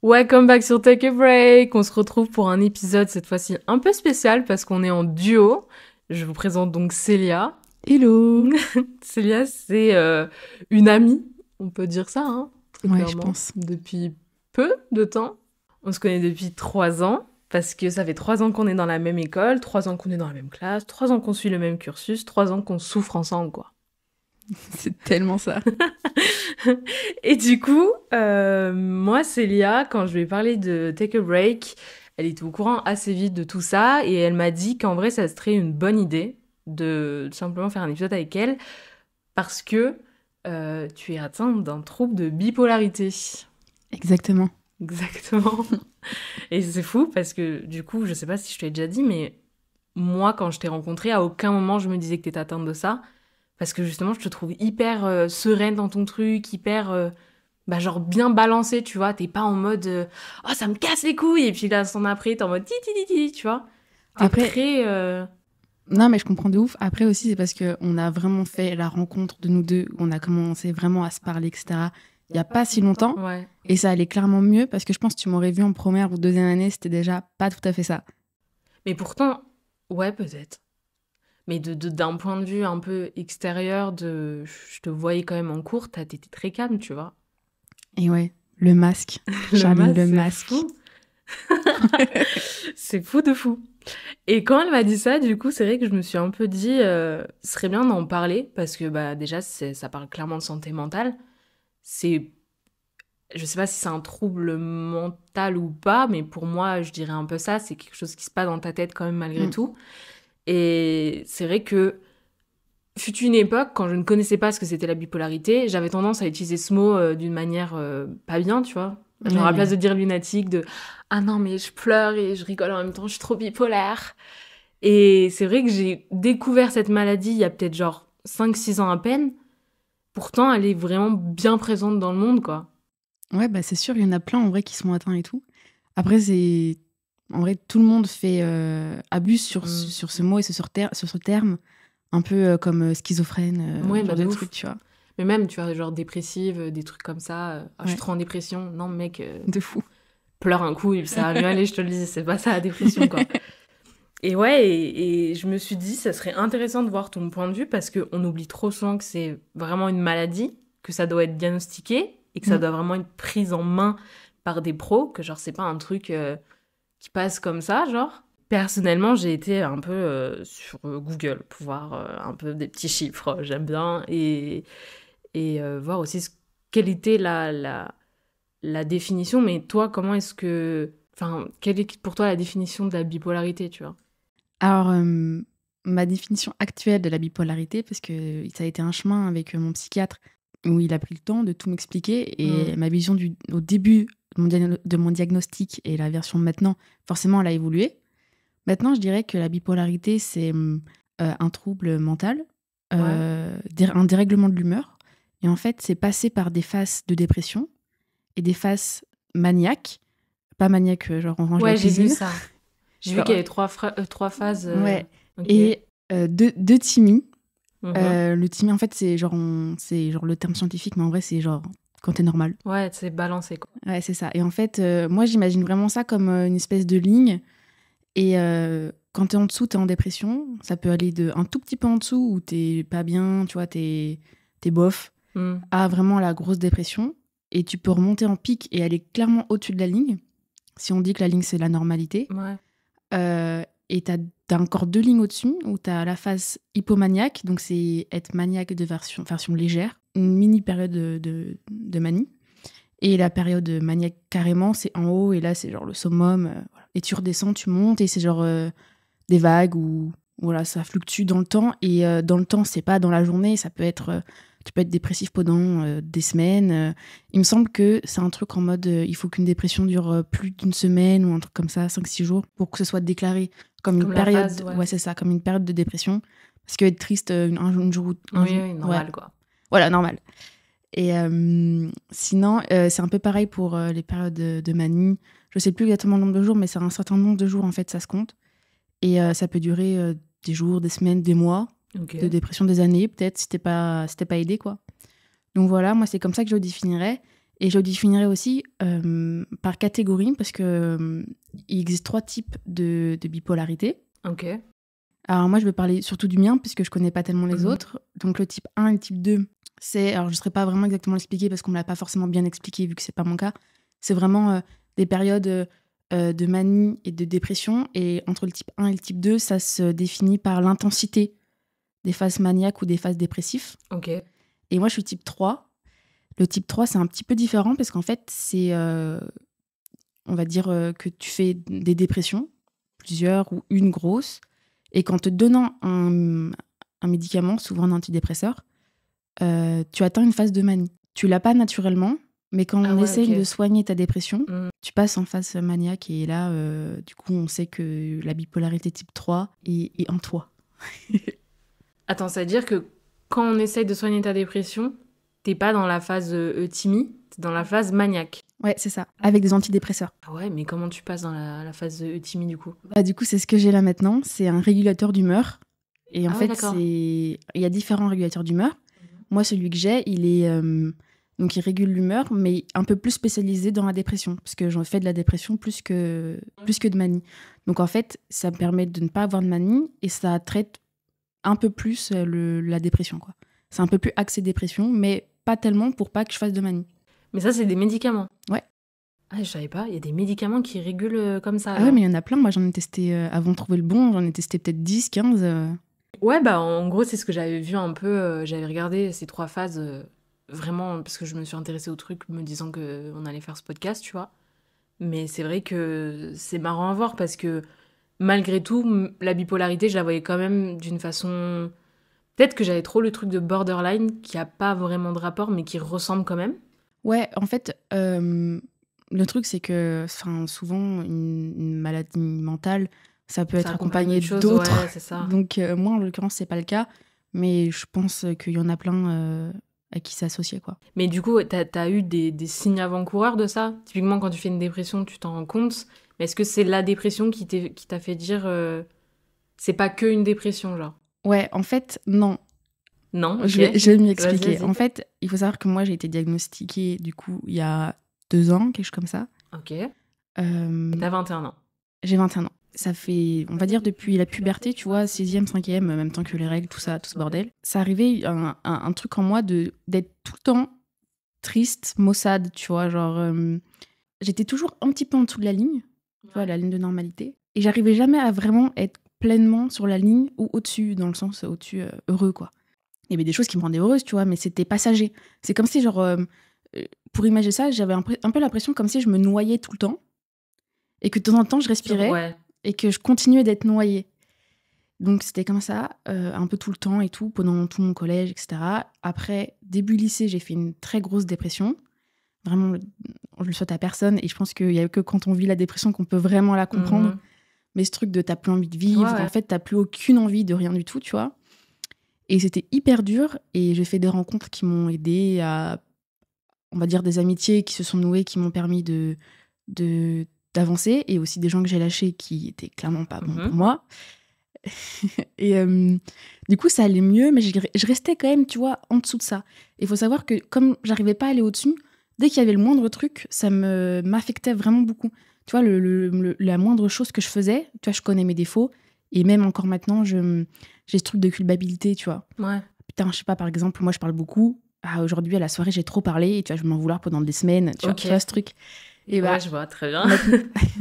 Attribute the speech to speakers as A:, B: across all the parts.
A: Welcome back sur Take a Break. On se retrouve pour un épisode cette fois-ci un peu spécial parce qu'on est en duo. Je vous présente donc Célia.
B: Hello!
A: Célia, c'est une amie, on peut dire ça, hein, très
B: Ouais, je
A: clairement,
B: pense.
A: depuis peu de temps. On se connaît depuis 3 ans parce que ça fait 3 ans qu'on est dans la même école, 3 ans qu'on est dans la même classe, 3 ans qu'on suit le même cursus, 3 ans qu'on souffre ensemble, quoi.
B: C'est tellement ça.
A: Et du coup, moi, Célia, quand je lui ai parlé de Take a Break, elle était au courant assez vite de tout ça et elle m'a dit qu'en vrai, ça serait une bonne idée de simplement faire un épisode avec elle parce que tu es atteinte d'un trouble de bipolarité.
B: Exactement.
A: Exactement. Et c'est fou parce que du coup, je sais pas si je te l'ai déjà dit, mais moi, quand je t'ai rencontrée, à aucun moment je me disais que t'étais atteinte de ça. Parce que justement, je te trouve hyper sereine dans ton truc, hyper bah genre bien balancée, tu vois. T'es pas en mode oh ça me casse les couilles et puis là son après t'es en mode ti ti ti ti, tu vois. T'es
B: Après,
A: très
B: non, mais je comprends de ouf. Après aussi, c'est parce qu'on a vraiment fait la rencontre de nous deux, où on a commencé vraiment à se parler, etc. Il n'y a pas si longtemps.
A: ouais.
B: Et ça allait clairement mieux parce que je pense que tu m'aurais vu en première ou deuxième année, c'était déjà pas tout à fait ça.
A: Mais pourtant ouais peut-être. Mais d'un point de vue un peu extérieur de je te voyais quand même en cours, t'étais très calme, tu vois.
B: Et ouais, le masque.
A: Le
B: Charline
A: masque
B: le
A: c'est
B: masque.
A: fou. C'est fou de fou. Et quand elle m'a dit ça, du coup, c'est vrai que je me suis un peu dit, ce serait bien d'en parler, parce que bah, déjà, ça parle clairement de santé mentale. C'est, je sais pas si c'est un trouble mental ou pas, mais pour moi, je dirais un peu ça, c'est quelque chose qui se passe dans ta tête quand même malgré
B: Mm.
A: tout. Et c'est vrai que, fut une époque, quand je ne connaissais pas ce que c'était la bipolarité, j'avais tendance à utiliser ce mot d'une manière pas bien, tu vois. Genre
B: Ouais,
A: à la place
B: mais
A: de dire lunatique, de ah non, mais je pleure et je rigole en même temps, je suis trop bipolaire. Et c'est vrai que j'ai découvert cette maladie il y a peut-être genre 5 6 ans à peine. Pourtant, elle est vraiment bien présente dans le monde, quoi.
B: ouais, bah c'est sûr, il y en a plein en vrai qui sont atteints et tout. Après, c'est. En vrai, tout le monde fait abuse
A: Mm.
B: sur ce mot et sur ce terme. Un peu comme schizophrène,
A: Ouais, bah
B: genre
A: de
B: de trucs,
A: ouf.
B: tu vois.
A: Mais même, tu vois, genre dépressive, des trucs comme ça. Ah, je suis
B: Ouais,
A: trop en dépression. Non, mec,
B: de fou.
A: pleure un coup et puis ça va mieux aller, je te le dis. C'est pas ça la dépression, quoi. Et ouais, et je me suis dit, ça serait intéressant de voir ton point de vue parce qu'on oublie trop souvent que c'est vraiment une maladie, que ça doit être diagnostiqué et que ça
B: Mm.
A: doit vraiment être prise en main par des pros, que genre c'est pas un truc qui passe comme ça, genre. Personnellement, j'ai été un peu sur Google pour voir un peu des petits chiffres, j'aime bien, et voir aussi quelle était la définition. Mais toi, comment est-ce que... Enfin, quelle est pour toi la définition de la bipolarité, tu vois?
B: Alors, ma définition actuelle de la bipolarité, parce que ça a été un chemin avec mon psychiatre où il a pris le temps de tout m'expliquer et
A: Hmm.
B: ma vision au début de mon diagnostic et la version maintenant, forcément, elle a évolué. Maintenant, je dirais que la bipolarité, c'est un trouble mental,
A: Ouais.
B: un dérèglement de l'humeur. Et en fait, c'est passé par des phases de dépression et des phases maniaques. Pas maniaques, genre on range la
A: Ouais, j'ai vu
B: cuisine.
A: ça. J'ai vu qu'il y
B: Genre,
A: avait trois phases.
B: ouais.
A: Ok.
B: Et deux thymies.
A: Mhm.
B: Le thymie, en fait, c'est genre le terme scientifique, mais en vrai, c'est genre quand t'es normal.
A: Ouais, c'est balancé, quoi.
B: Ouais, c'est ça. Et en fait, moi, j'imagine vraiment ça comme une espèce de ligne. Et quand t'es en dessous, t'es en dépression. Ça peut aller de un tout petit peu en dessous où t'es pas bien, tu vois, t'es bof,
A: Hmm.
B: à vraiment la grosse dépression. Et tu peux remonter en pic et aller clairement au-dessus de la ligne. Si on dit que la ligne, c'est la normalité.
A: Ouais.
B: Et t'as encore deux lignes au-dessus où t'as la phase hypomaniaque, donc c'est être maniaque de version légère, une mini période de manie. Et la période maniaque carrément, c'est en haut et là c'est genre le summum. Voilà. Et tu redescends, tu montes et c'est genre des vagues où voilà, ça fluctue dans le temps. Et dans le temps, c'est pas dans la journée, ça peut être. Tu peux être dépressif pendant des semaines. Il me semble que c'est un truc en mode il faut qu'une dépression dure plus d'une semaine ou un truc comme ça, 5 6 jours, pour que ce soit déclaré comme une
A: Comme la phase,
B: période.
A: ouais.
B: Ouais, c'est ça, comme une période de dépression. Parce que être triste un jour. Un
A: Oui,
B: jour
A: oui,
B: ouais,
A: normal, quoi.
B: voilà, normal. Et sinon, c'est un peu pareil pour les périodes de manie. Je sais plus exactement le nombre de jours, mais c'est un certain nombre de jours, en fait, ça se compte. Et ça peut durer des jours, des semaines, des mois
A: Ok.
B: de dépression, des années, peut-être, si t'es pas aidé, quoi. Donc voilà, moi, c'est comme ça que je le définirais. Et je le définirais aussi par catégorie parce que il existe 3 types de bipolarité.
A: Ok.
B: Alors moi, je vais parler surtout du mien puisque je connais pas tellement les autres. Donc le type 1 et le type 2, alors je ne saurais pas vraiment exactement l'expliquer parce qu'on me l'a pas forcément bien expliqué vu que c'est pas mon cas. C'est vraiment des périodes de manie et de dépression. Et entre le type 1 et le type 2, ça se définit par l'intensité des phases maniaques ou des phases dépressives.
A: Ok.
B: Et moi, je suis type 3. Le type 3, c'est un petit peu différent parce qu'en fait, c'est, on va dire que tu fais des dépressions, plusieurs ou une grosse, et qu'en te donnant un médicament, souvent un antidépresseur, tu atteins une phase de manie. Tu l'as pas naturellement, mais quand on essaye de soigner ta dépression, tu passes en phase maniaque et là, du coup, on sait que la bipolarité type 3 est en toi.
A: Attends, ça veut dire que quand on essaye de soigner ta dépression, t'es pas dans la phase euthymie, t'es dans la phase maniaque.
B: Ouais, c'est ça, avec des antidépresseurs.
A: Ah ouais, mais comment tu passes dans la phase euthymie du coup?
B: Du coup, c'est ce que j'ai là maintenant, c'est un régulateur d'humeur. Et en fait,
A: d'accord.
B: il y a différents régulateurs d'humeur. Moi, celui que j'ai, il est donc il régule l'humeur, mais un peu plus spécialisé dans la dépression, parce que j'en fais de la dépression plus que de manie. Donc en fait, ça me permet de ne pas avoir de manie et ça traite un peu plus la dépression, quoi. C'est un peu plus axé dépression, mais pas tellement pour pas que je fasse de manie.
A: Mais ça, c'est des médicaments?
B: Ouais.
A: Ah, je savais pas, il y a des médicaments qui régulent comme ça.
B: Ah ouais, mais il y en a plein. Moi, j'en ai testé, avant de trouver le bon, j'en ai testé peut-être 10, 15.
A: Ouais, bah en gros, c'est ce que j'avais vu un peu. J'avais regardé ces 3 phases, vraiment, parce que je me suis intéressée au truc, me disant qu'on allait faire ce podcast, tu vois. Mais c'est vrai que c'est marrant à voir parce que malgré tout, la bipolarité, je la voyais quand même d'une façon... Peut-être que j'avais trop le truc de borderline qui a pas vraiment de rapport, mais qui ressemble quand même.
B: Ouais, en fait, le truc, c'est que souvent, une maladie mentale, ça peut être accompagné d'autres.
A: Ouais, c'est ça.
B: Donc, moi, en l'occurrence, c'est pas le cas. Mais je pense qu'il y en a plein à qui c'est associé, quoi.
A: Mais du coup, t'as eu des signes avant-coureurs de ça? Typiquement, quand tu fais une dépression, tu t'en rends compte. Mais est-ce que c'est la dépression qui t'a fait dire c'est pas que une dépression, genre?
B: Ouais, en fait, non.
A: Non, ok.
B: Je vais m'y expliquer.
A: Vas-y.
B: En fait, il faut savoir que moi, j'ai été diagnostiquée, du coup, il y a 2 ans, quelque chose comme ça.
A: Ok. T'as 21 ans.
B: J'ai 21 ans. Ça fait, on va dire, depuis la puberté, tu vois, 6e, 5e, même temps que les règles, tout ça, tout ce bordel. Ça arrivait un truc en moi d'être tout le temps triste, maussade, tu vois, genre... j'étais toujours un petit peu en dessous de la ligne, tu vois, la ligne de normalité. Et j'arrivais jamais à vraiment être pleinement sur la ligne ou au-dessus, dans le sens au-dessus, heureux, quoi. Il y avait des choses qui me rendaient heureuse, tu vois, mais c'était passager. C'est comme si, genre, pour imaginer ça, j'avais un peu l'impression comme si je me noyais tout le temps et que de temps en temps, je respirais.
A: Ouais.
B: Et que je continuais d'être noyée. Donc c'était comme ça, un peu tout le temps et tout, pendant tout mon collège, etc. Après, début lycée, j'ai fait une très grosse dépression. Vraiment, je le souhaite à personne. Et je pense qu'il n'y a que quand on vit la dépression qu'on peut vraiment la comprendre. Mais ce truc de t'as plus envie de vivre, en fait, t'as plus aucune envie de rien du tout, tu vois. Et c'était hyper dur. Et j'ai fait des rencontres qui m'ont aidée à, on va dire, des amitiés qui se sont nouées, qui m'ont permis d'avancer, et aussi des gens que j'ai lâchés qui étaient clairement pas bons pour moi. Et du coup, ça allait mieux, mais je restais quand même, tu vois, en dessous de ça. Il faut savoir que comme j'arrivais pas à aller au-dessus, dès qu'il y avait le moindre truc, ça m'affectait vraiment beaucoup. Tu vois, la moindre chose que je faisais, tu vois, je connais mes défauts, et même encore maintenant, j'ai ce truc de culpabilité, tu vois.
A: Ouais.
B: Putain, je sais pas, par exemple, moi, je parle beaucoup. Aujourd'hui, à la soirée, j'ai trop parlé, et tu vois, je vais m'en vouloir pendant des semaines, tu vois ce truc. Et
A: ouais, je vois, très bien.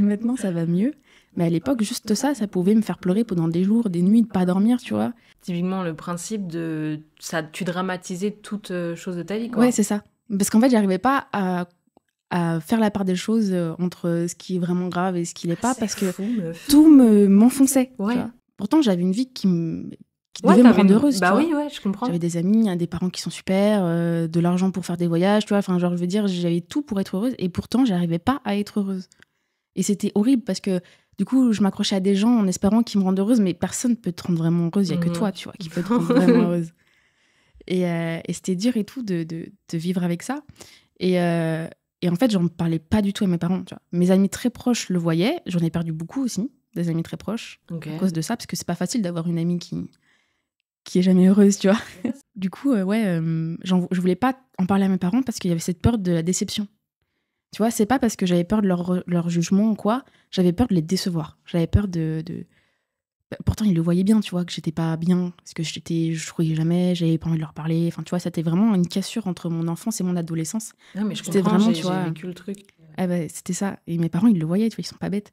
B: Maintenant, ça va mieux. Mais à l'époque, juste ça pouvait me faire pleurer pendant des jours, des nuits, de pas dormir, tu vois.
A: Typiquement, le principe de... ça, tu dramatisais toute chose de ta vie, quoi.
B: Ouais, c'est ça. Parce qu'en fait, j'arrivais pas à faire la part des choses entre ce qui est vraiment grave et ce qui l'est pas, parce que tout m'enfonçait.
A: Ouais.
B: Tu vois. Pourtant, j'avais une vie qui devait me rendre heureuse.
A: Bah
B: tu
A: oui,
B: vois.
A: ouais, je comprends.
B: J'avais des amis, des parents qui sont super, de l'argent pour faire des voyages, tu vois. Enfin, genre, je veux dire, j'avais tout pour être heureuse, et pourtant, j'arrivais pas à être heureuse. Et c'était horrible parce que du coup, je m'accrochais à des gens en espérant qu'ils me rendent heureuse, mais personne ne peut te rendre vraiment heureuse. Il n'y a que toi, tu vois, qui peut te rendre vraiment heureuse. Et c'était dur et tout de vivre avec ça. Et en fait, j'en parlais pas du tout à mes parents. Tu vois. Mes amis très proches le voyaient. J'en ai perdu beaucoup aussi, des amis très proches, à cause de ça, parce que c'est pas facile d'avoir une amie qui est jamais heureuse, tu vois. Du coup, je voulais pas en parler à mes parents parce qu'il y avait cette peur de la déception. Tu vois, c'est pas parce que j'avais peur de leur jugement ou quoi, j'avais peur de les décevoir. J'avais peur de... Pourtant, ils le voyaient bien, tu vois, que j'étais pas bien, parce que je croyais jamais, j'avais pas envie de leur parler. Enfin, tu vois, c'était vraiment une cassure entre mon enfance et mon adolescence.
A: Non, mais je
B: C'était
A: comprends,
B: vraiment,
A: j'ai
B: tu vois...
A: vécu le truc.
B: Ah bah, c'était ça. Et mes parents, ils le voyaient, tu vois, ils sont pas bêtes.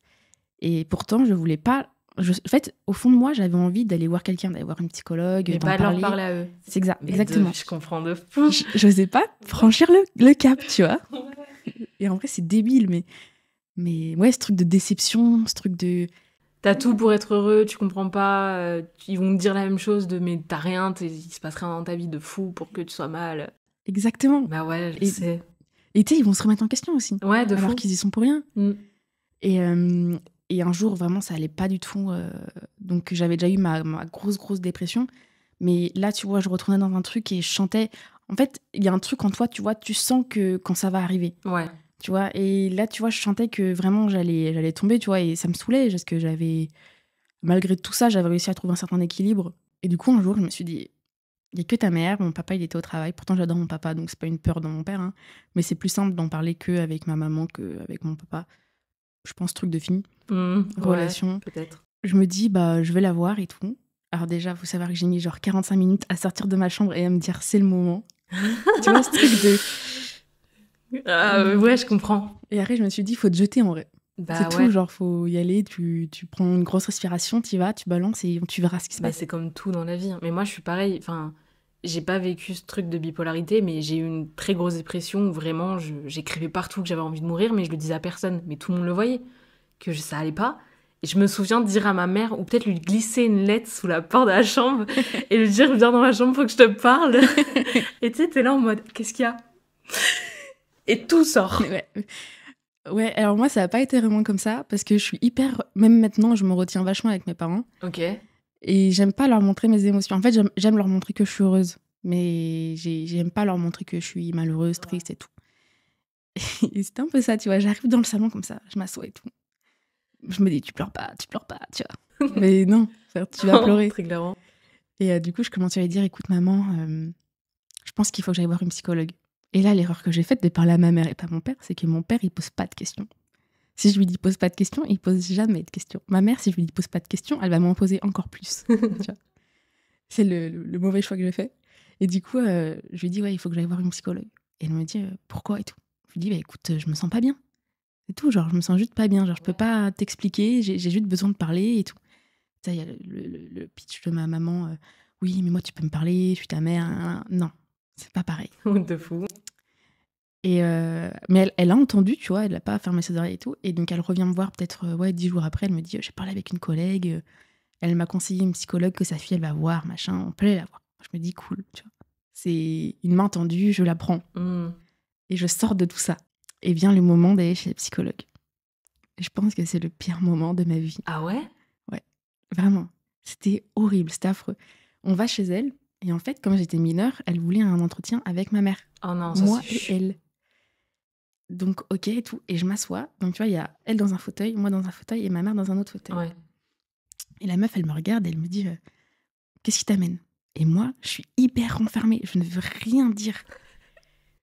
B: Et pourtant, je voulais pas... En fait, au fond de moi, j'avais envie d'aller voir quelqu'un, d'aller voir une psychologue,
A: Mais
B: d'en
A: pas de leur
B: parler.
A: parler à eux.
B: C'est exactement.
A: Je comprends de fou.
B: J'osais pas franchir le cap, tu vois. Et en vrai, c'est débile, mais ouais, ce truc de déception, ce truc de...
A: T'as tout pour être heureux, tu comprends pas, ils vont te dire la même chose de mais t'as rien, il se passe rien dans ta vie de fou pour que tu sois mal.
B: Exactement.
A: Bah ouais, je sais.
B: Et tu sais, ils vont se remettre en question aussi.
A: Ouais, de fou.
B: Alors qu'ils y sont pour rien.
A: Mm.
B: Et un jour, vraiment, ça allait pas du tout. Donc, j'avais déjà eu ma grosse dépression. Mais là, tu vois, je retournais dans un truc et je chantais. En fait, il y a un truc en toi, tu vois, tu sens que quand ça va arriver.
A: Ouais.
B: Tu vois, et là, tu vois, je chantais que vraiment, j'allais tomber, tu vois, et ça me saoulait parce que malgré tout ça, j'avais réussi à trouver un certain équilibre. Et du coup, un jour, je me suis dit, il n'y a que ta mère, mon papa, il était au travail. Pourtant, j'adore mon papa, donc c'est pas une peur dans mon père, hein. Mais c'est plus simple d'en parler qu'avec ma maman, qu'avec mon papa. Je pense, truc de fille, relation.
A: Ouais, peut-être.
B: Je me dis, bah, je vais la voir et tout. Alors déjà, faut savoir que j'ai mis genre 45 minutes à sortir de ma chambre et à me dire, c'est le moment. Tu vois, ce truc de...
A: Ouais, je comprends.
B: Et après, je me suis dit, faut te jeter en vrai.
A: Bah
B: c'est
A: ouais.
B: tout, genre, faut y aller, tu prends une grosse respiration, tu vas, tu balances et tu verras ce qui se passe.
A: C'est comme tout dans la vie. Mais moi, je suis pareil. Enfin, j'ai pas vécu ce truc de bipolarité, mais j'ai eu une très grosse dépression où vraiment, j'écrivais partout que j'avais envie de mourir, mais je le disais à personne. Mais tout le monde le voyait, que ça allait pas. Et je me souviens de dire à ma mère, ou peut-être lui glisser une lettre sous la porte de la chambre, et lui dire, viens dans ma chambre, faut que je te parle. Et tu sais, t'es là en mode, qu'est-ce qu'il y a? Et tout sort.
B: Ouais, alors moi, ça n'a pas été vraiment comme ça, parce que je suis hyper... Même maintenant, je me retiens vachement avec mes parents.
A: Ok.
B: Et j'aime pas leur montrer mes émotions. En fait, j'aime leur montrer que je suis heureuse, mais j'aime pas leur montrer que je suis malheureuse, triste et tout. Et c'était un peu ça, tu vois. J'arrive dans le salon comme ça, je m'assois et tout. Je me dis, tu pleures pas, tu vois. Mais non, tu vas pleurer.
A: Très clairement.
B: Et du coup, je commence à lui dire, écoute maman, je pense qu'il faut que j'aille voir une psychologue. Et là, l'erreur que j'ai faite de parler à ma mère et pas à mon père, c'est que mon père, il pose pas de questions. Si je lui dis pose pas de questions, il pose jamais de questions. Ma mère, si je lui dis pose pas de questions, elle va m'en poser encore plus. Tu vois. C'est le mauvais choix que j'ai fait. Et du coup, je lui dis, ouais, il faut que j'aille voir une psychologue. Et elle me dit, pourquoi et tout. Je lui dis, bah écoute, je me sens pas bien. C'est tout, genre, je me sens juste pas bien. Genre, je peux pas t'expliquer, j'ai juste besoin de parler et tout. Ça, il y a le pitch de ma maman, oui, mais moi, tu peux me parler, je suis ta mère. Non, c'est pas pareil.
A: De fou.
B: Et mais elle a entendu, tu vois, elle n'a pas fermé ses oreilles et tout. Et donc, elle revient me voir peut-être 10 jours après. Elle me dit, j'ai parlé avec une collègue. Elle m'a conseillé une psychologue que sa fille, elle va voir, machin. On peut aller la voir. Je me dis, cool, tu vois. C'est une main tendue, je la prends. Et je sors de tout ça. Et vient le moment d'aller chez la psychologue. Et je pense que c'est le pire moment de ma vie.
A: Ah ouais?
B: Ouais, vraiment. C'était horrible, c'était affreux. On va chez elle. Et en fait, comme j'étais mineure, elle voulait un entretien avec ma mère.
A: Oh non, ça
B: moi
A: c'est
B: et elle. Donc, ok et tout. Et je m'assois. Donc, tu vois, il y a elle dans un fauteuil, moi dans un fauteuil et ma mère dans un autre fauteuil.
A: Ouais.
B: Et la meuf, elle me regarde et elle me dit qu'est-ce qui t'amène? Et moi, je suis hyper renfermée. Je ne veux rien dire.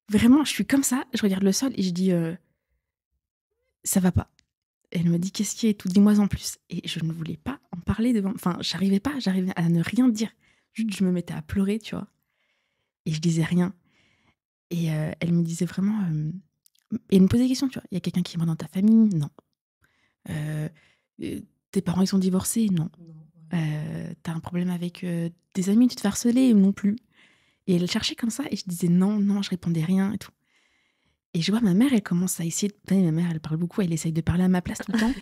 B: Vraiment, je suis comme ça. Je regarde le sol et je dis ça va pas. Elle me dit qu'est-ce qui est tout? Dis-moi en plus. Et je ne voulais pas en parler devant. Enfin, j'arrivais à ne rien dire. Juste, je me mettais à pleurer, tu vois. Et je disais rien. Et elle me disait vraiment. Et elle me posait des questions, tu vois. Il y a quelqu'un qui est mort dans ta famille? Non. Tes parents, ils sont divorcés? Non. T'as un problème avec tes amis, tu te fais harceler? Non plus. Et elle cherchait comme ça, et je disais non, je répondais rien et tout. Et je vois ma mère, elle commence à essayer de... Ma mère, elle parle beaucoup, elle essaye de parler à ma place tout le temps.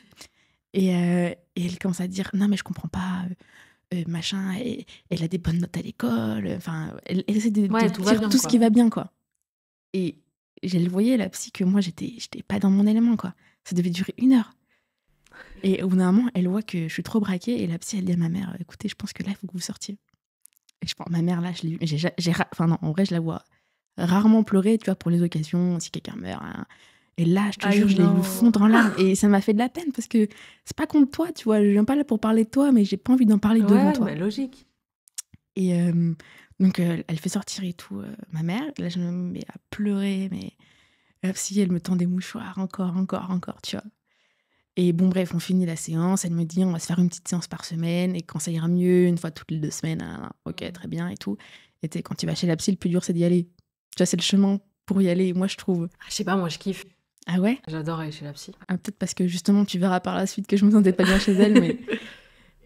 B: Et elle commence à dire non, mais je comprends pas, machin, elle a des bonnes notes à l'école. Enfin, elle essaie de
A: Ouais,
B: dire
A: bien,
B: tout ce qui va bien, quoi. Et elle voyait, la psy, que moi, j'étais pas dans mon élément, quoi. Ça devait durer 1 heure. Et au bout d'un moment, elle voit que je suis trop braquée, et la psy, elle dit à ma mère, écoutez, je pense que là, il faut que vous sortiez. Et je pense, ma mère, là, je l'ai vue. Enfin, non, en vrai, je la vois rarement pleurer, tu vois, pour les occasions, si quelqu'un meurt. Hein. Et là, je te jure, je l'ai vue fondre en larmes. Et ça m'a fait de la peine, parce que c'est pas contre toi, tu vois. Je viens pas là pour parler de toi, mais j'ai pas envie d'en parler devant toi.
A: Ouais, logique.
B: Et donc, elle fait sortir et tout ma mère. Là, je me mets à pleurer, mais La psy, elle me tend des mouchoirs, encore, tu vois. Et bon, bref, on finit la séance. Elle me dit, on va se faire une petite séance par semaine. Et quand ça ira mieux, une fois toutes les 2 semaines, ok, très bien et tout. Et quand tu vas chez la psy, le plus dur, c'est d'y aller. Tu vois, c'est le chemin pour y aller, moi, je trouve.
A: Je sais pas, moi, je kiffe.
B: Ah ouais?
A: J'adore aller chez la psy.
B: Peut-être parce que justement, tu verras par la suite que je me sentais pas bien chez elle. Mais...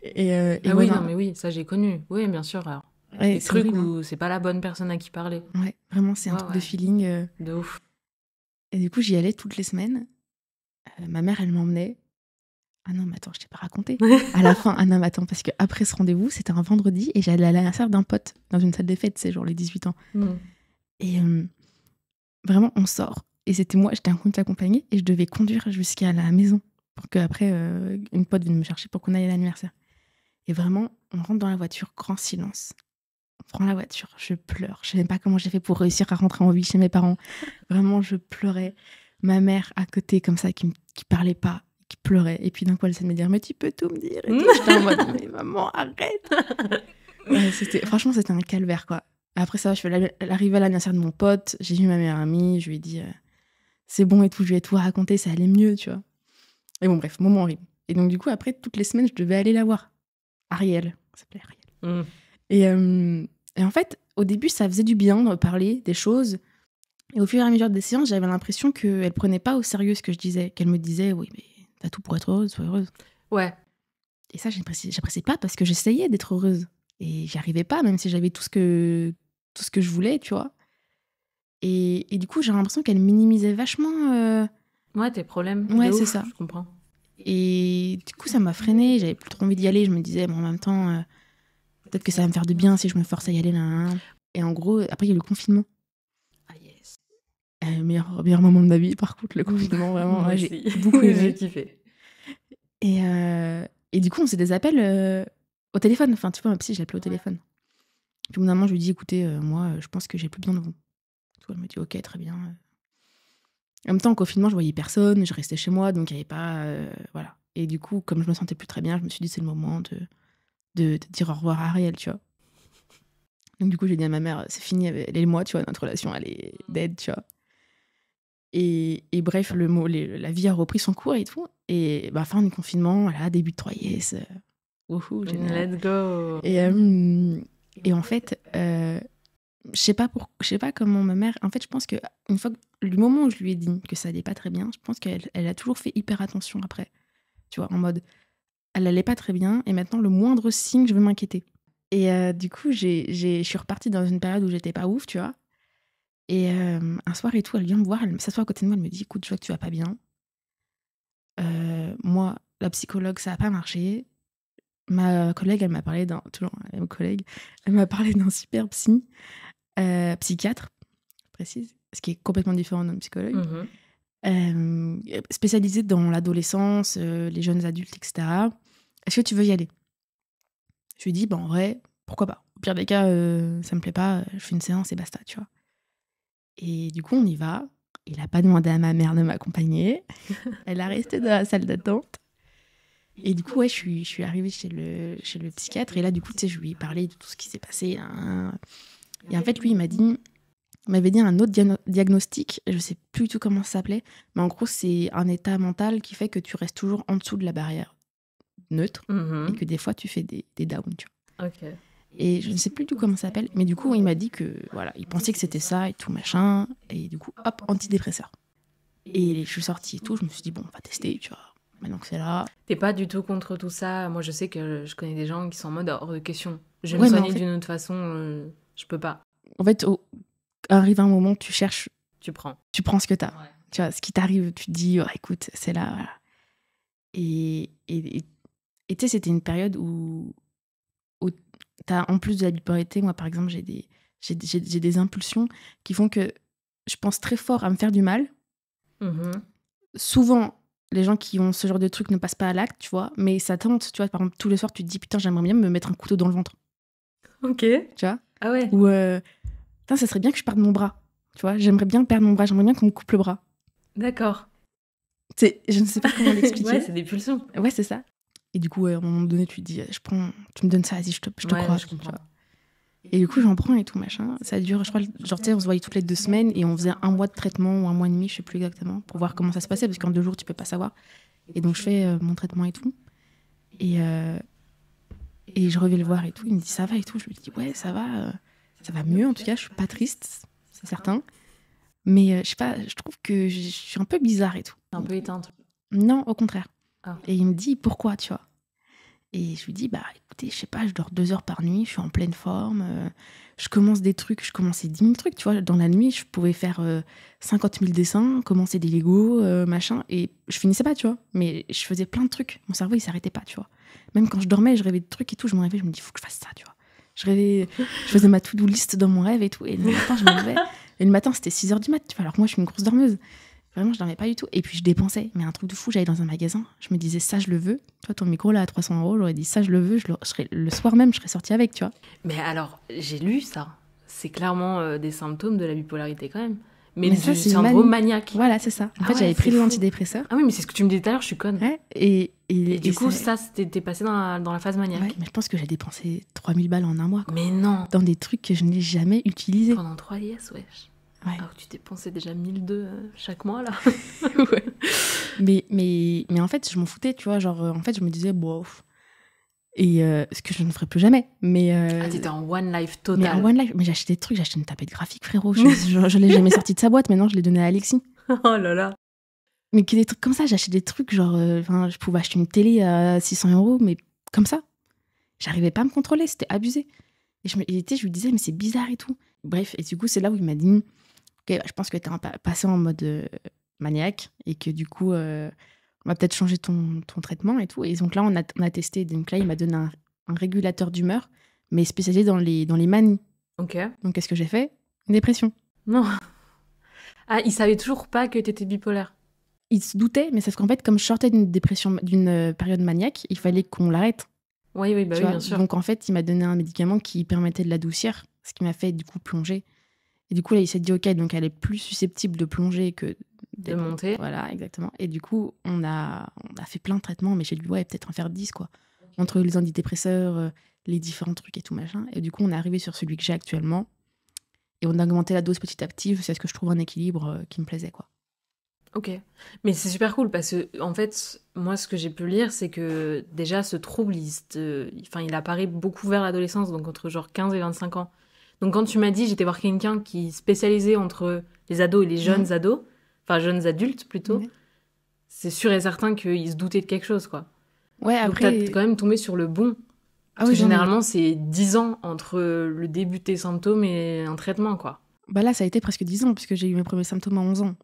A: oui,
B: voilà.
A: non, mais oui, ça, j'ai connu. Oui, bien sûr. Alors,
B: Ouais,
A: des trucs où c'est pas la bonne personne à qui parler.
B: Ouais, vraiment, c'est un truc de feeling.
A: De ouf.
B: Et du coup, j'y allais toutes les semaines. Ma mère, elle m'emmenait. Ah non, mais attends, je t'ai pas raconté. À la fin, non, mais attends, parce qu'après ce rendez-vous, c'était un vendredi et j'allais à l'anniversaire d'un pote dans une salle des fêtes, c'est genre les 18 ans. Et vraiment, on sort. Et c'était moi, j'étais en train de t'accompagner et je devais conduire jusqu'à la maison pour qu'après, une pote vienne me chercher pour qu'on aille à l'anniversaire. Et vraiment, on rentre dans la voiture, grand silence. On prend la voiture, je pleure. Je sais même pas comment j'ai fait pour réussir à rentrer en vie chez mes parents. Vraiment, je pleurais. Ma mère à côté, comme ça, qui parlait pas, qui pleurait. Et puis d'un coup, elle essaie de me dire, mais tu peux tout me dire. Et tout. J'étais en mode, mais maman, arrête. Franchement, c'était un calvaire, quoi. Après ça, je suis arrivée à l'anniversaire de mon pote. J'ai vu ma meilleure amie. Je lui ai dit, c'est bon et tout. Je lui ai tout raconté, ça allait mieux, tu vois. Et bon, bref, moment horrible. Et donc, du coup, après, toutes les semaines, je devais aller la voir. Ariel, ça s'appelait Ariel. Et en fait, au début, ça faisait du bien de parler des choses. Et au fur et à mesure des séances, j'avais l'impression qu'elle prenait pas au sérieux ce que je disais. Qu'elle me disait, oui, mais t'as tout pour être heureuse, sois heureuse.
A: Ouais.
B: Et ça, j'appréciais pas parce que j'essayais d'être heureuse. Et j'y arrivais pas, même si j'avais tout ce que je voulais, tu vois. Et du coup, j'ai l'impression qu'elle minimisait vachement...
A: Ouais, tes problèmes.
B: Ouais, c'est ça.
A: Je comprends.
B: Et du coup, ça m'a freinée. J'avais plus trop envie d'y aller. Je me disais, bon, en même temps, peut-être que ça va me faire du bien si je me force à y aller là. Et en gros, après, il y a eu le confinement.
A: Ah yes.
B: Meilleur moment de ma vie, par contre, le confinement, vraiment. Ouais, j'ai beaucoup aimé.
A: J'ai kiffé.
B: Et du coup, on faisait des appels au téléphone. Enfin, tu vois, ma psy, je l'appelais au téléphone. Puis au bout d'un moment, je lui dis, écoutez, moi, je pense que j'ai plus besoin de vous. Elle me dit, ok, très bien. En même temps, au confinement, je voyais personne, je restais chez moi, donc il n'y avait pas... voilà. Et du coup, comme je me sentais plus très bien, je me suis dit, c'est le moment de dire au revoir à Ariel, tu vois. Donc du coup, j'ai dit à ma mère, c'est fini, elle et moi, tu vois, notre relation, elle est dead, tu vois. Et bref, la vie a repris son cours et tout. Et fin du confinement, voilà, début de 3S. Wouhou, génial.
A: Let's go.
B: Et en fait, je sais pas comment ma mère... En fait, je pense que une fois le moment où je lui ai dit que ça allait pas très bien, je pense qu'elle a toujours fait hyper attention après. Tu vois, en mode, elle allait pas très bien et maintenant, le moindre signe, je veux m'inquiéter. Et du coup, je suis repartie dans une période où j'étais pas ouf, tu vois. Et un soir et tout, elle vient me voir, elle s'assoit à côté de moi, elle me dit, écoute, je vois que tu vas pas bien. Moi, la psychologue, ça a pas marché. Ma collègue, elle m'a parlé elle m'a parlé d'un super psychiatre, je précise, ce qui est complètement différent d'un psychologue, spécialisé dans l'adolescence, les jeunes adultes, etc. Est-ce que tu veux y aller? Je lui ai dit, en vrai, pourquoi pas. Au pire des cas, ça me plaît pas, je fais une séance et basta, tu vois. Et du coup, on y va. Il a pas demandé à ma mère de m'accompagner. Elle a resté dans la salle d'attente. Et du coup, ouais, je suis arrivée chez le psychiatre. Et là, du coup, tu sais, je lui ai parlé de tout ce qui s'est passé. Hein. Et en fait, lui, il m'avait dit un autre diagnostic. Je sais plus du tout comment ça s'appelait. Mais en gros, c'est un état mental qui fait que tu restes toujours en dessous de la barrière neutre. Et que des fois, tu fais des downs, tu vois.
A: Ok.
B: Et je ne sais plus du tout comment ça s'appelle. Mais du coup, il m'a dit que, voilà, il pensait que c'était ça et tout, machin. Et du coup, hop, antidépresseur. Et je suis sortie et tout. Je me suis dit, bon, on va tester, tu vois. Maintenant que c'est là.
A: T'es pas du tout contre tout ça. Moi, je sais que je connais des gens qui sont en mode hors de question. Je vais me soigner d'une autre façon, je peux pas.
B: En fait, arrive un moment, tu cherches.
A: Tu prends
B: ce que t'as. Ouais. Tu vois, ce qui t'arrive, tu te dis, oh, écoute, c'est là, voilà. Et tu sais, c'était une période où t'as, en plus de la bipolarité, moi, par exemple, j'ai des impulsions qui font que je pense très fort à me faire du mal. Souvent, les gens qui ont ce genre de truc ne passent pas à l'acte, tu vois, mais ça tente, tu vois, par exemple, tous les soirs, tu te dis, putain, j'aimerais bien me mettre un couteau dans le ventre.
A: Ok.
B: Tu vois.
A: Ah ouais.
B: Ou, putain, ça serait bien que je perde mon bras. Tu vois, j'aimerais bien perdre mon bras, j'aimerais bien qu'on me coupe le bras.
A: D'accord.
B: Je ne sais pas comment l'expliquer.
A: Ouais, c'est des pulsions.
B: Ouais, c'est ça. Et du coup, à un moment donné, tu te dis, tu me donnes ça, vas-y, je te crois.
A: Je comprends.
B: Et du coup, j'en prends et tout, machin. Ça dure, je crois, genre, tu sais, on se voyait toutes les 2 semaines et on faisait 1 mois de traitement ou 1 mois et demi, je sais plus exactement, pour voir comment ça se passait, parce qu'en 2 jours, tu peux pas savoir. Et donc, je fais mon traitement et tout. Et je reviens le voir et tout. Il me dit, ça va et tout. Je lui dis, ouais, ça va mieux. En tout cas, je suis pas triste, c'est certain. Mais je sais pas, je trouve que je suis un peu bizarre et tout.
A: Un peu éteinte.
B: Non, au contraire.
A: Ah.
B: Et il me dit, pourquoi, tu vois? Et je lui dis, bah écoutez, je sais pas, je dors 2 heures par nuit, je suis en pleine forme, je commence des trucs, je commençais 10 000 trucs, tu vois. Dans la nuit, je pouvais faire 50 000 dessins, commencer des Lego, machin, et je finissais pas, tu vois. Mais je faisais plein de trucs, mon cerveau, il s'arrêtait pas, tu vois. Même quand je dormais, je rêvais de trucs et tout, je me réveillais, je me dis, faut que je fasse ça, tu vois. Je rêvais, je faisais ma to-do list dans mon rêve et tout, et le matin, je me levais, et le matin, c'était 6 heures du mat, tu vois, alors que moi, je suis une grosse dormeuse. Vraiment, je dormais pas du tout. Et puis, je dépensais. Mais un truc de fou, j'allais dans un magasin. Je me disais, ça, je le veux. Toi, ton micro, là, à 300 €, j'aurais dit, ça, je le veux. Le soir même, je serais sortie avec, tu vois.
A: Mais alors, j'ai lu ça. C'est clairement des symptômes de la bipolarité quand même. Mais
B: Mais ça,
A: du
B: c'est
A: syndrome maniaque.
B: Voilà, c'est ça. En
A: Ah
B: fait,
A: ouais,
B: j'avais pris
A: c'est
B: les
A: fou.
B: antidépresseurs.
A: Ah oui, mais c'est ce que tu me disais tout à l'heure, je suis conne.
B: Ouais,
A: Et du coup, ça, t'es passé dans la phase maniaque.
B: Ouais, mais je pense que j'ai dépensé 3000 balles en 1 mois, quoi.
A: Mais non.
B: Dans des trucs que je n'ai jamais utilisés.
A: Pendant 3 liesses, wesh.
B: Ouais.
A: Alors que tu dépensais déjà 1002 chaque mois, là.
B: Ouais. Mais en fait, je m'en foutais, tu vois. Genre, en fait, je me disais, bon. Et ce que je ne ferai plus jamais. Mais.
A: Ah, t'étais en one life
B: Mais
A: total.
B: en one life. Mais j'achetais des trucs, j'achetais une tablette graphique, frérot. Je l'ai jamais sortie de sa boîte, maintenant, je l'ai donnée à Alexis.
A: Oh là là.
B: Mais que des trucs comme ça, j'achetais des trucs, genre. Je pouvais acheter une télé à 600 €, mais comme ça. J'arrivais pas à me contrôler, c'était abusé. Et je lui disais, mais c'est bizarre et tout. Bref, et du coup, c'est là où il m'a dit, ok, je pense que t'es passé en mode maniaque et que du coup, on va peut-être changer ton traitement et tout. Et donc là, on a testé. Donc là, il m'a donné un régulateur d'humeur, mais spécialisé dans les manies.
A: Ok.
B: Donc qu'est-ce que j'ai fait? Une dépression.
A: Non. Ah, il savait toujours pas que t'étais bipolaire.
B: Il se doutait, mais sauf qu'en fait, comme je sortais d'une dépression, d'une période maniaque, il fallait qu'on l'arrête.
A: Oui, bah oui, bien sûr.
B: Donc en fait, il m'a donné un médicament qui permettait de l'adoucir, ce qui m'a fait du coup plonger. Et du coup, là, il s'est dit, ok, donc elle est plus susceptible de plonger que
A: de monter.
B: Voilà, exactement. Et du coup, on a fait plein de traitements, mais j'ai dit, ouais, peut-être en faire 10, quoi. Entre les antidépresseurs, les différents trucs et tout, machin. Et du coup, on est arrivé sur celui que j'ai actuellement. Et on a augmenté la dose petit à petit, c'est ce que je trouve un équilibre qui me plaisait, quoi.
A: Ok. Mais c'est super cool parce que, en fait, moi, ce que j'ai pu lire, c'est que déjà, ce trouble, il apparaît beaucoup vers l'adolescence, donc entre genre 15 et 25 ans. Donc, quand tu m'as dit, j'étais voir quelqu'un qui spécialisait entre les ados et les jeunes ados, enfin, jeunes adultes plutôt, c'est sûr et certain qu'il se doutait de quelque chose, quoi.
B: Ouais, après.
A: Donc, t'as quand même tombé sur le bon. Parce que généralement, c'est 10 ans entre le début de tes symptômes et un traitement, quoi.
B: Bah là, ça a été presque 10 ans, puisque j'ai eu mes premiers symptômes à 11 ans.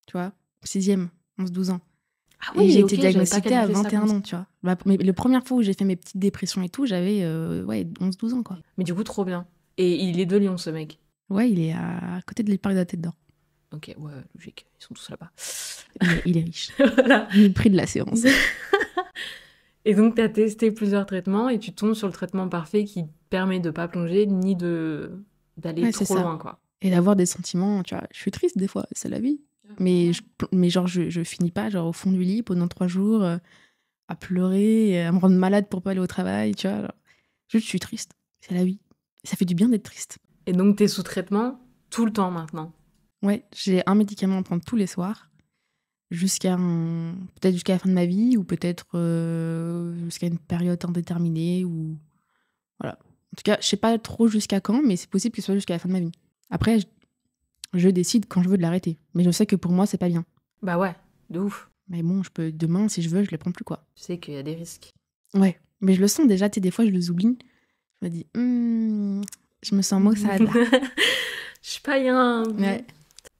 B: Tu vois, 6e, 11-12 ans.
A: Ah
B: oui, et j'ai été diagnostiquée à 21 ans, tu vois. Bah, mais la première fois où j'ai fait mes petites dépressions et tout, j'avais 11-12 ans, quoi.
A: Mais du coup, trop bien. Et il est de Lyon, ce mec.
B: Ouais, il est à côté de l'Parc de la Tête d'Or.
A: Ok, ouais, logique. Ils sont tous là-bas.
B: Il est riche.
A: Voilà.
B: Le prix de la séance.
A: Et donc, tu as testé plusieurs traitements et tu tombes sur le traitement parfait qui permet de pas plonger ni d'aller trop loin, quoi.
B: Et d'avoir des sentiments, tu vois. Je suis triste des fois, c'est la vie. Mais genre, je finis pas genre au fond du lit pendant 3 jours à pleurer, à me rendre malade pour pas aller au travail, tu vois. Alors, juste, je suis triste. C'est la vie. Ça fait du bien d'être triste.
A: Et donc, t'es sous traitement tout le temps maintenant?
B: Ouais, j'ai un médicament à prendre tous les soirs. Peut-être jusqu'à la fin de ma vie, ou peut-être jusqu'à une période indéterminée, ou voilà. En tout cas, je sais pas trop jusqu'à quand, mais c'est possible que ce soit jusqu'à la fin de ma vie. Après, je décide quand je veux de l'arrêter. Mais je sais que pour moi, c'est pas bien.
A: Bah ouais, de ouf.
B: Mais bon, demain, si je veux, je les prends plus, quoi.
A: Tu sais qu'il y a des risques.
B: Ouais, mais je le sens déjà, tu sais, des fois, je les oublie. Je me dis, je me sens maussade, là.
A: Je suis pas bien.
B: Ouais.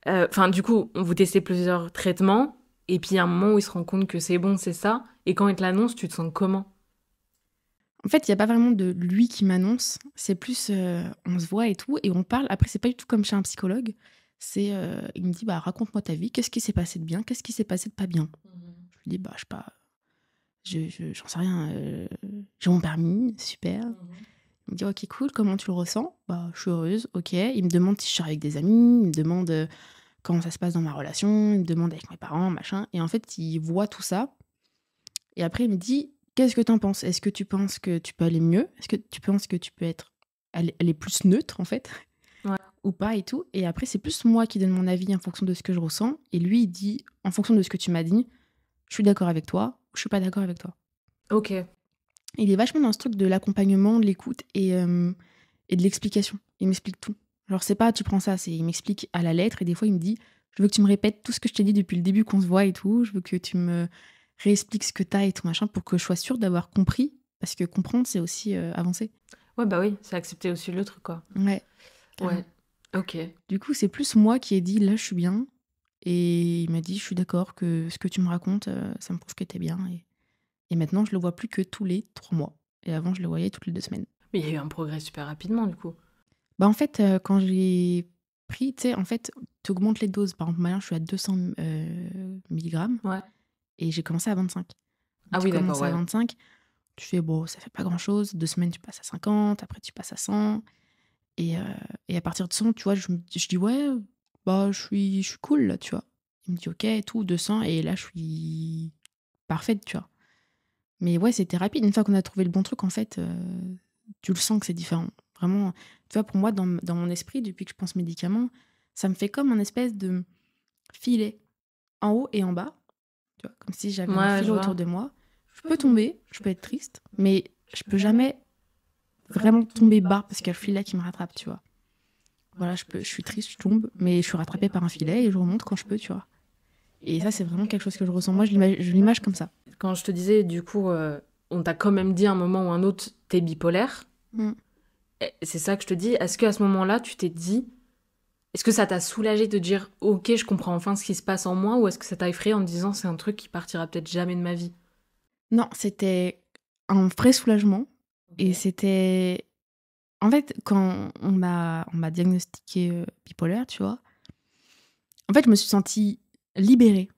A: Enfin, du coup, vous testez plusieurs traitements, et puis il y a un moment où il se rend compte que c'est bon, c'est ça. Et quand il te l'annonce, tu te sens comment?
B: En fait, il n'y a pas vraiment de lui qui m'annonce. C'est plus, on se voit et tout, et on parle. Après, c'est pas du tout comme chez un psychologue. Il me dit, bah, raconte-moi ta vie. Qu'est-ce qui s'est passé de bien? Qu'est-ce qui s'est passé de pas bien? Je lui dis, bah, je sais pas. J'en sais rien. J'ai mon permis, super. Il me dit, ok, cool. Comment tu le ressens? Bah, je suis heureuse, ok. Il me demande si je sors avec des amis. Il me demande comment ça se passe dans ma relation. Il me demande avec mes parents, machin. Et en fait, il voit tout ça. Et après, il me dit, qu'est-ce que t'en penses? Est-ce que tu penses que tu peux aller mieux? Est-ce que tu penses que tu peux être elle est plus neutre, en fait,
A: Ouais.
B: ou pas et tout. Et après, c'est plus moi qui donne mon avis en fonction de ce que je ressens. Et lui, il dit, en fonction de ce que tu m'as dit, je suis d'accord avec toi ou je suis pas d'accord avec toi.
A: Ok.
B: Il est vachement dans ce truc de l'accompagnement, de l'écoute et de l'explication. Il m'explique tout. Genre, c'est pas tu prends ça, il m'explique à la lettre et des fois, il me dit je veux que tu me répètes tout ce que je t'ai dit depuis le début qu'on se voit et tout. Je veux que tu me réexpliques ce que t'as et tout machin pour que je sois sûre d'avoir compris. Parce que comprendre, c'est aussi avancer.
A: Ouais, bah oui, c'est accepter aussi l'autre, quoi.
B: Ouais. carrément.
A: Ouais. Ok.
B: Du coup, c'est plus moi qui ai dit là, je suis bien. Et il m'a dit je suis d'accord que ce que tu me racontes, ça me prouve que t'es bien. Et maintenant, je le vois plus que tous les 3 mois. Et avant, je le voyais toutes les 2 semaines.
A: Mais il y a eu un progrès super rapidement, du coup.
B: Bah, en fait, quand j'ai pris, tu sais, en fait, tu augmentes les doses. Par exemple, maintenant, je suis à 200 milligrammes
A: Ouais.
B: et j'ai commencé à 25.
A: Ah
B: Tu
A: oui, d'accord,
B: commences à
A: ouais.
B: 25, tu fais, bon, ça fait pas grand-chose. 2 semaines, tu passes à 50, après, tu passes à 100. Et à partir de 100, tu vois, je dis, ouais, bah, je suis cool, là, tu vois. Il me dit, ok, et tout, 200, et là, je suis parfaite, tu vois. Mais ouais, c'était rapide. Une fois qu'on a trouvé le bon truc, en fait, tu le sens que c'est différent. Vraiment, tu vois, pour moi, dans mon esprit, depuis que je pense médicaments, ça me fait comme un espèce de filet en haut et en bas. Tu vois, comme si j'avais un
A: Ouais,
B: filet
A: je
B: autour
A: vois.
B: de moi. Je peux tomber, je peux être triste, mais je peux jamais vraiment tomber bas parce qu'il y a le filet qui me rattrape, tu vois. Voilà, je suis triste, je tombe, mais je suis rattrapée par un filet et je remonte quand je peux, tu vois. Et ça, c'est vraiment quelque chose que je ressens. Moi, je l'image comme ça.
A: Quand je te disais, du coup, on t'a quand même dit à un moment ou un autre, t'es bipolaire.
B: Mm.
A: C'est ça que je te dis. Est-ce qu'à ce moment-là, tu t'es dit, est-ce que ça t'a soulagé de dire, ok, je comprends enfin ce qui se passe en moi, ou est-ce que ça t'a effrayé en te disant, c'est un truc qui partira peut-être jamais de ma vie?
B: Non, c'était un vrai soulagement. Et c'était... En fait, quand on m'a diagnostiqué bipolaire, tu vois, en fait, je me suis sentie libérée.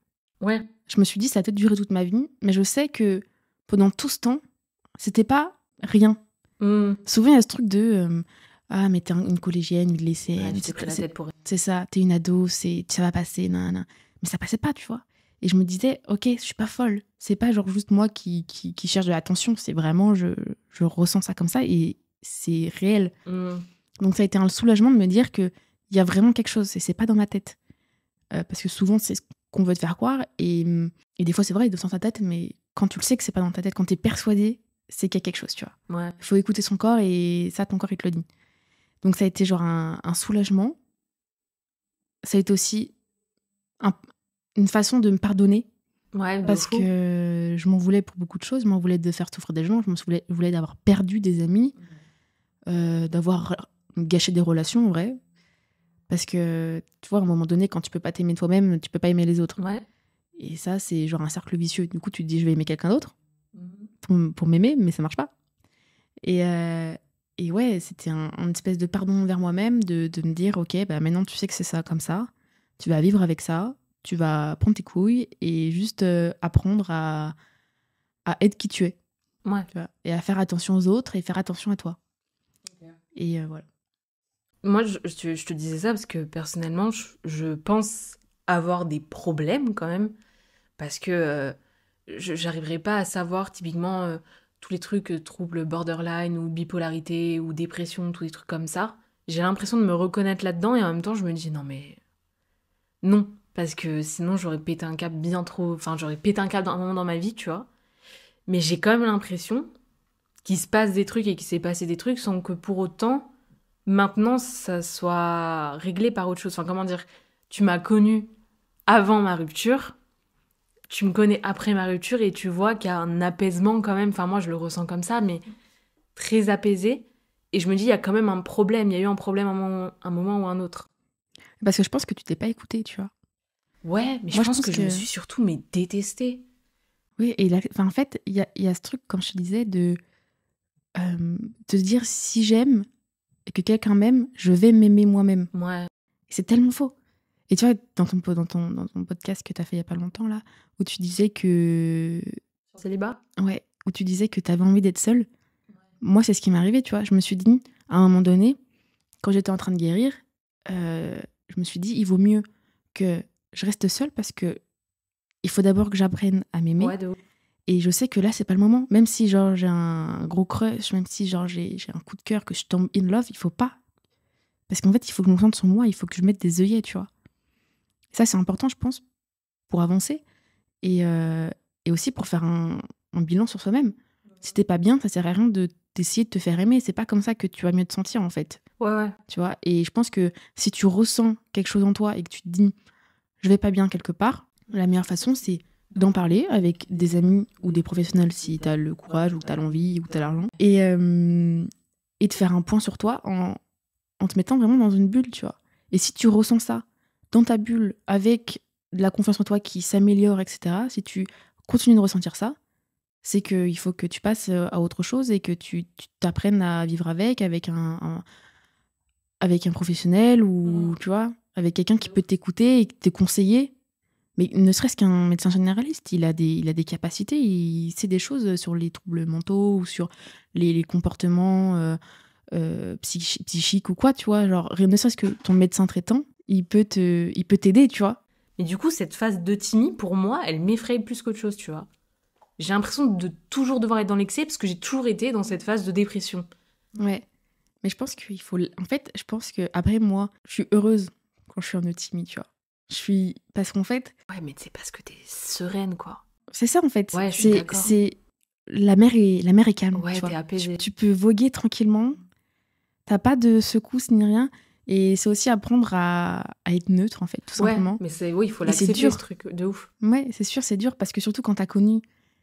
A: Ouais.
B: Je me suis dit, ça a peut-être duré toute ma vie, mais je sais que pendant tout ce temps, c'était pas rien.
A: Hmm.
B: Souvent, il y a ce truc de ah, mais t'es une collégienne, une
A: Ouais,
B: lycéenne,
A: tu t'es pris la tête pour rien.
B: c'est ça, t'es une ado, ça va passer, nan. Mais ça passait pas, tu vois. Et je me disais, ok, je suis pas folle. C'est pas genre juste moi qui cherche de l'attention, c'est vraiment, je ressens ça comme ça et c'est réel.
A: Hmm.
B: Donc ça a été un soulagement de me dire qu'il y a vraiment quelque chose et c'est pas dans ma tête. Parce que souvent, c'est ce qu'on veut te faire croire et des fois, c'est vrai, il est dans ta tête, mais quand tu le sais que c'est pas dans ta tête, quand t'es persuadé, c'est qu'il y a quelque chose, tu vois.
A: Ouais.
B: Il faut écouter son corps et ça, ton corps, il te le dit. Donc ça a été genre un soulagement. Ça a été aussi une façon de me pardonner
A: Ouais, de
B: parce
A: fou.
B: que je m'en voulais pour beaucoup de choses. Je m'en voulais de faire souffrir des gens. Je voulais d'avoir perdu des amis, d'avoir gâché des relations, en vrai. Parce que, tu vois, à un moment donné, quand tu peux pas t'aimer toi-même, tu peux pas aimer les autres.
A: Ouais.
B: Et ça, c'est genre un cercle vicieux. Du coup, tu te dis, je vais aimer quelqu'un d'autre pour m'aimer, mais ça marche pas. Et ouais, c'était un espèce de pardon envers moi-même, de me dire, ok, bah maintenant tu sais que c'est ça comme ça, tu vas vivre avec ça, tu vas prendre tes couilles et juste apprendre à être qui tu es,
A: Ouais.
B: tu vois, et à faire attention aux autres et faire attention à toi. Et voilà.
A: Moi, je te disais ça parce que personnellement, je pense avoir des problèmes quand même. Parce que j'arriverai pas à savoir typiquement tous les trucs, troubles borderline ou bipolarité ou dépression, tous les trucs comme ça. J'ai l'impression de me reconnaître là-dedans et en même temps, je me dis non, mais non. Parce que sinon, j'aurais pété un câble bien trop. Enfin, j'aurais pété un câble dans un moment dans ma vie, tu vois. Mais j'ai quand même l'impression qu'il se passe des trucs et qu'il s'est passé des trucs sans que pour autant maintenant ça soit réglé par autre chose. Enfin, comment dire, tu m'as connu avant ma rupture, tu me connais après ma rupture et tu vois qu'il y a un apaisement quand même. Enfin, moi, je le ressens comme ça, mais très apaisé. Et je me dis, il y a quand même un problème. Il y a eu un problème un moment ou un autre.
B: Parce que je pense que tu t'es pas écouté, tu vois.
A: Ouais, mais je
B: Moi,
A: pense que je me suis surtout détestée.
B: Oui, et en fait, il y a ce truc, comme je te disais, de te dire si j'aime et que quelqu'un m'aime, je vais m'aimer moi-même.
A: Ouais.
B: C'est tellement faux. Et tu vois, dans ton podcast que tu as fait il y a pas longtemps, là, où tu disais que...
A: Célibat?
B: Ouais, où tu disais que tu avais envie d'être seule. Moi, c'est ce qui m'est arrivé, tu vois. Je me suis dit, à un moment donné, quand j'étais en train de guérir, je me suis dit, il vaut mieux que je reste seule parce que il faut d'abord que j'apprenne à m'aimer.
A: Ouais, de ouf.
B: Et je sais que là, c'est pas le moment. Même si, genre, j'ai un gros crush, même si, genre, j'ai un coup de cœur, que je tombe in love, il faut pas. Parce qu'en fait, il faut que je me concentre sur moi, il faut que je mette des œillets, tu vois. Ça, c'est important, je pense, pour avancer. Et aussi pour faire un bilan sur soi-même. Si t'es pas bien, ça sert à rien d'essayer de te faire aimer. C'est pas comme ça que tu vas mieux te sentir, en fait.
A: Ouais.
B: Tu vois. Et je pense que si tu ressens quelque chose en toi et que tu te dis je vais pas bien quelque part, la meilleure façon, c'est d'en parler avec des amis ou des professionnels si t'as le courage ou t'as l'envie ou t'as l'argent. Et de faire un point sur toi en te mettant vraiment dans une bulle, tu vois. Et si tu ressens ça dans ta bulle avec de la confiance en toi qui s'améliore, etc., si tu continues de ressentir ça, c'est qu'il faut que tu passes à autre chose et que tu t'apprennes à vivre avec un professionnel ou, tu vois, avec quelqu'un qui peut t'écouter et te conseiller. Mais ne serait-ce qu'un médecin généraliste, il a des capacités, il sait des choses sur les troubles mentaux ou sur les comportements psychiques ou quoi, tu vois. Genre, ne serait-ce que ton médecin traitant, il peut t'aider, tu vois.
A: Mais du coup, cette phase de Timmy, pour moi, elle m'effraie plus qu'autre chose, tu vois. J'ai l'impression de toujours devoir être dans l'excès parce que j'ai toujours été dans cette phase de dépression.
B: Ouais. Mais je pense qu'il faut... En fait, je pense que après moi, je suis heureuse quand je suis en euthymie, tu vois. Parce qu'en fait...
A: Ouais, mais c'est parce que t'es sereine, quoi.
B: C'est ça, en fait.
A: Ouais, je suis d'accord.
B: La mer est calme,
A: ouais,
B: tu vois.
A: T'es apaisée.
B: Tu peux voguer tranquillement. T'as pas de secousses ni rien. Et c'est aussi apprendre à être neutre, en fait, tout simplement.
A: Mais il faut
B: Et c'est
A: l'accepter,
B: dur.
A: ce truc de ouf.
B: Ouais, c'est sûr, c'est dur. Parce que surtout quand t'as connu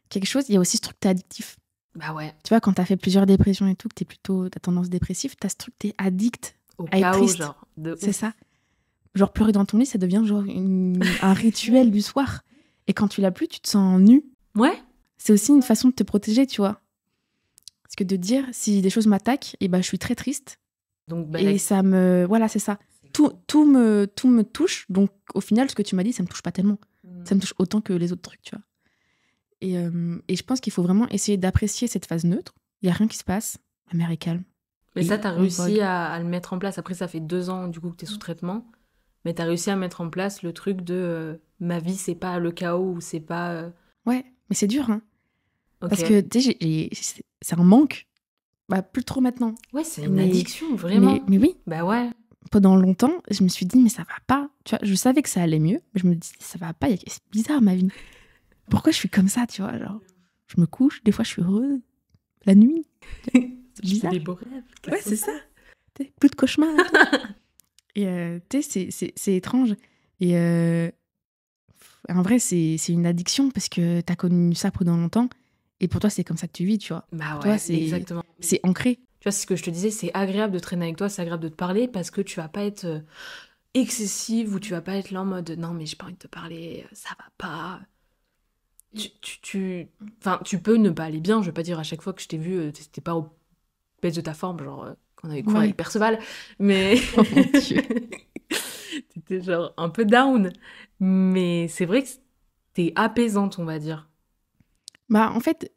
B: quelque chose, il y a aussi ce truc, t'es addictif.
A: Bah ouais.
B: Tu vois, quand t'as fait plusieurs dépressions et tout, que t'as tendance dépressive, t'as ce truc, t'es addict
A: Au
B: à être
A: chaos,
B: triste.
A: genre.
B: C'est ça. Genre pleurer dans ton lit, ça devient genre un rituel du soir. Et quand tu l'as plus, tu te sens nu.
A: Ouais.
B: C'est aussi une façon de te protéger, tu vois. Parce que de dire, si des choses m'attaquent, et je suis très triste.
A: Donc,
B: et ça me... Voilà, c'est ça. Tout me touche. Donc, au final, ce que tu m'as dit, ça me touche pas tellement. Ça me touche autant que les autres trucs, tu vois. Et je pense qu'il faut vraiment essayer d'apprécier cette phase neutre. Il n'y a rien qui se passe. La mer est calme.
A: Mais ça, t'as réussi à le mettre en place. Après, ça fait 2 ans, du coup, que t'es sous traitement. Mais t'as réussi à mettre en place le truc de ma vie, c'est pas le chaos ou c'est pas...
B: Ouais, mais c'est dur, hein.
A: Okay.
B: Parce que, tu sais, c'est un manque. Plus trop maintenant.
A: Ouais, c'est une addiction, vraiment.
B: Mais oui.
A: Bah ouais.
B: Pendant longtemps, je me suis dit, mais ça va pas. Tu vois, je savais que ça allait mieux, mais je me dis, ça va pas. C'est bizarre, ma vie. Pourquoi je suis comme ça, tu vois, genre, je me couche, des fois, je suis heureuse. La nuit. C'est bizarre.
A: Des beaux rêves.
B: Ouais, c'est ça. Plus de cauchemars. Et tu sais, c'est étrange. Et en vrai, c'est une addiction parce que t'as connu ça pendant longtemps. Et pour toi, c'est comme ça que tu vis, tu vois.
A: Bah ouais,
B: toi,
A: exactement.
B: C'est ancré.
A: Tu vois, c'est ce que je te disais, c'est agréable de traîner avec toi, c'est agréable de te parler parce que tu vas pas être excessive ou tu vas pas être là en mode non, mais j'ai pas envie de te parler, ça va pas. Tu peux ne pas aller bien, je vais pas dire à chaque fois que je t'ai vu, t'étais pas au baisse de ta forme, genre qu'on avait couru avec Perceval, mais
B: oh mon Dieu.
A: t'étais genre un peu down. Mais c'est vrai que t'es apaisante, on va dire.
B: En fait,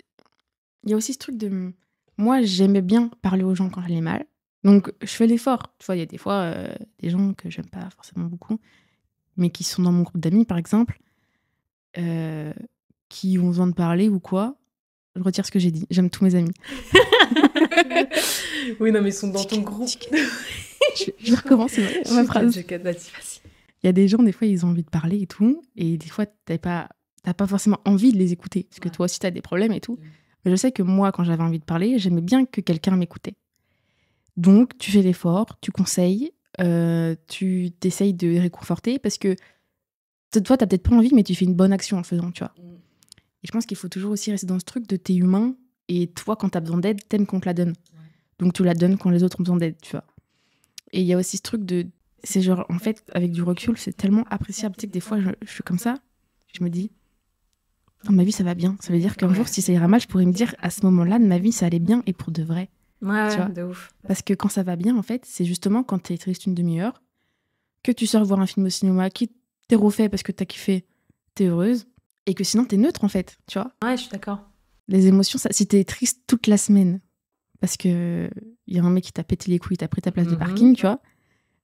B: il y a aussi ce truc de... Moi, j'aimais bien parler aux gens quand j'allais mal. Donc, je fais l'effort. Tu vois, il y a des fois des gens que j'aime pas forcément beaucoup, mais qui sont dans mon groupe d'amis, par exemple, qui ont besoin de parler ou quoi. Je retire ce que j'ai dit. J'aime tous mes amis.
A: Oui, non, mais ils sont dans ton groupe.
B: je recommence ma phrase. Il y a des gens, des fois, ils ont envie de parler et tout. Et des fois, t'as pas forcément envie de les écouter. Parce que toi aussi, t'as des problèmes et tout. Mais je sais que moi, quand j'avais envie de parler, j'aimais bien que quelqu'un m'écoutait. Donc, tu fais l'effort, tu conseilles, tu t'essayes de réconforter parce que toi, t'as peut-être pas envie, mais tu fais une bonne action en le faisant, tu vois. Et je pense qu'il faut toujours aussi rester dans ce truc de t'es humain et toi, quand t'as besoin d'aide, t'aimes qu'on te la donne. Donc, tu la donnes quand les autres ont besoin d'aide, tu vois. Et il y a aussi ce truc de... C'est genre, en fait, avec du recul, c'est tellement appréciable. Tu sais que des fois, je suis comme ça, je me dis... Dans ma vie, ça va bien. Ça veut dire qu'un jour, si ça ira mal, je pourrais me dire, à ce moment-là de ma vie, ça allait bien et pour de vrai.
A: Ouais,
B: tu vois
A: de ouf.
B: Parce que quand ça va bien, en fait, c'est justement quand t'es triste une demi-heure, que tu sors voir un film au cinéma, qui t'es refait parce que t'as kiffé, t'es heureuse, et que sinon t'es neutre, en fait, tu vois.
A: Ouais, je suis d'accord.
B: Les émotions, si t'es triste toute la semaine, parce que y a un mec qui t'a pété les couilles, t'as pris ta place de parking, tu vois,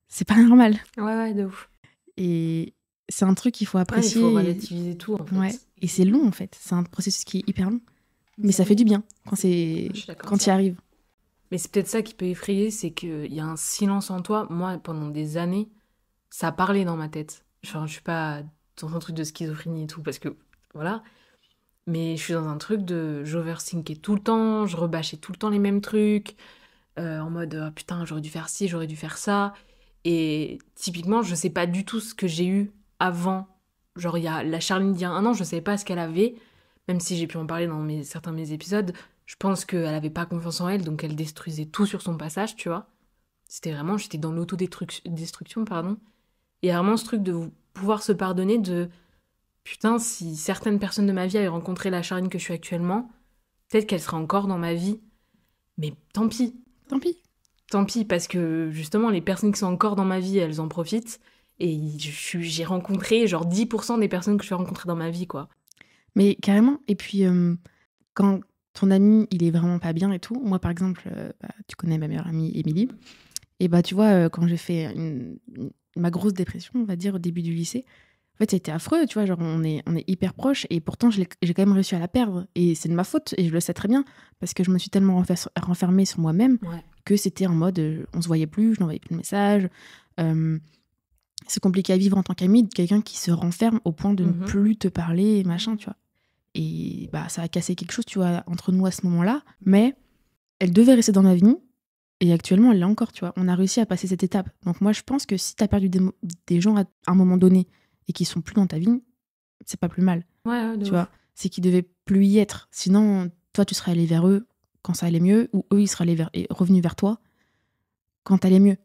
B: c'est pas normal.
A: Ouais, de ouf.
B: Et c'est un truc qu'il faut apprécier.
A: Ouais, il faut relativiser tout, en fait.
B: Ouais. Et c'est long, en fait. C'est un processus qui est hyper long. Mais ça fait du bien
A: Je suis d'accord.
B: quand tu y arrives.
A: Mais c'est peut-être ça qui peut effrayer, c'est qu'il y a un silence en toi. Moi, pendant des années, ça a parlé dans ma tête. Genre, je suis pas dans un truc de schizophrénie et tout, parce que, voilà. Mais je suis dans un truc de... J'overthinkais tout le temps, je rebâchais tout le temps les mêmes trucs, en mode, ah, putain, j'aurais dû faire ci, j'aurais dû faire ça. Et typiquement, je sais pas du tout ce que j'ai eu avant. Genre, il y a la Charline d'il y a un an, je savais pas ce qu'elle avait, même si j'ai pu en parler dans certains de mes épisodes. Je pense qu'elle avait pas confiance en elle, donc elle détruisait tout sur son passage, tu vois. C'était vraiment, j'étais dans l'autodestruction, pardon. Il y a vraiment ce truc de pouvoir se pardonner de putain, si certaines personnes de ma vie avaient rencontré la Charline que je suis actuellement, peut-être qu'elle serait encore dans ma vie. Mais tant pis.
B: Tant pis.
A: Tant pis, parce que justement, les personnes qui sont encore dans ma vie, elles en profitent. Et j'ai rencontré genre 10% des personnes que je suis rencontrées dans ma vie, quoi.
B: Mais carrément. Et puis, quand ton ami, il est vraiment pas bien et tout, moi, par exemple, tu connais ma meilleure amie, Émilie, et bah, tu vois, quand j'ai fait ma grosse dépression, on va dire, au début du lycée, en fait, c'était affreux, tu vois, genre, on est hyper proches, et pourtant, j'ai quand même réussi à la perdre. Et c'est de ma faute, et je le sais très bien, parce que je me suis tellement renfermée sur moi-même que c'était en mode, on se voyait plus, je n'envoyais plus de messages. C'est compliqué à vivre en tant qu'ami, de quelqu'un qui se renferme au point de ne plus te parler, et machin, tu vois. Et bah, ça a cassé quelque chose, tu vois, entre nous à ce moment-là. Mais elle devait rester dans ma vie. Et actuellement, elle l'est encore, tu vois. On a réussi à passer cette étape. Donc moi, je pense que si t'as perdu des gens à un moment donné et qui sont plus dans ta vie, c'est pas plus mal. Tu vois, c'est qu'ils devaient plus y être. Sinon, toi, tu serais allé vers eux quand ça allait mieux, ou eux, ils seraient revenus vers toi quand t'allais mieux.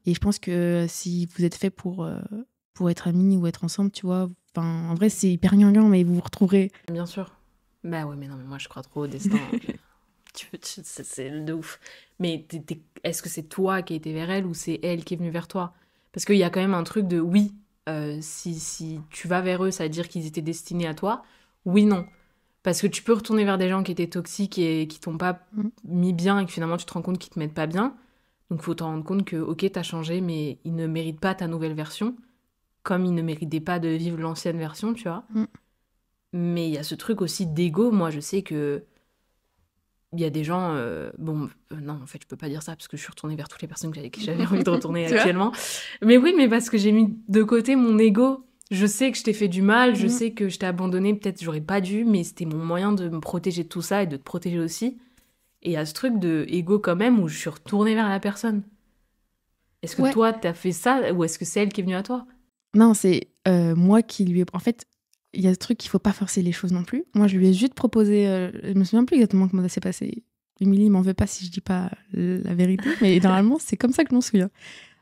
B: Et je pense que si vous êtes fait pour être amis ou être ensemble, tu vois, en vrai, c'est hyper gnangnan, mais vous vous retrouverez.
A: Bien sûr. Bah ouais, mais non, mais moi, je crois trop au destin. C'est de ouf. Mais est-ce que c'est toi qui as été vers elle ou c'est elle qui est venue vers toi? Parce qu'il y a quand même un truc de oui, si tu vas vers eux, ça veut dire qu'ils étaient destinés à toi. Oui, non. Parce que tu peux retourner vers des gens qui étaient toxiques et qui t'ont pas mis bien et que finalement tu te rends compte qu'ils te mettent pas bien. Donc faut t'en rendre compte que ok, t'as changé, mais ils ne méritent pas ta nouvelle version. Comme ils ne méritaient pas de vivre l'ancienne version, tu vois. Mais il y a ce truc aussi d'ego. Moi, je sais que il y a des gens... non, en fait, je peux pas dire ça parce que je suis retournée vers toutes les personnes avec qui j'avais envie de retourner actuellement. Mais oui, mais parce que j'ai mis de côté mon ego. Je sais que je t'ai fait du mal, je sais que je t'ai abandonné, peut-être j'aurais pas dû, mais c'était mon moyen de me protéger de tout ça et de te protéger aussi. Et il y a ce truc de ego quand même où je suis retournée vers la personne. Est-ce que toi, t'as fait ça ou est-ce que c'est elle qui est venue à toi?
B: Non, c'est moi qui lui ai... En fait, il y a ce truc qu'il faut pas forcer les choses non plus. Moi, je lui ai juste proposé... je me souviens plus exactement comment ça s'est passé. Émilie m'en veut pas si je dis pas la vérité, mais normalement, c'est comme ça que je m'en souviens.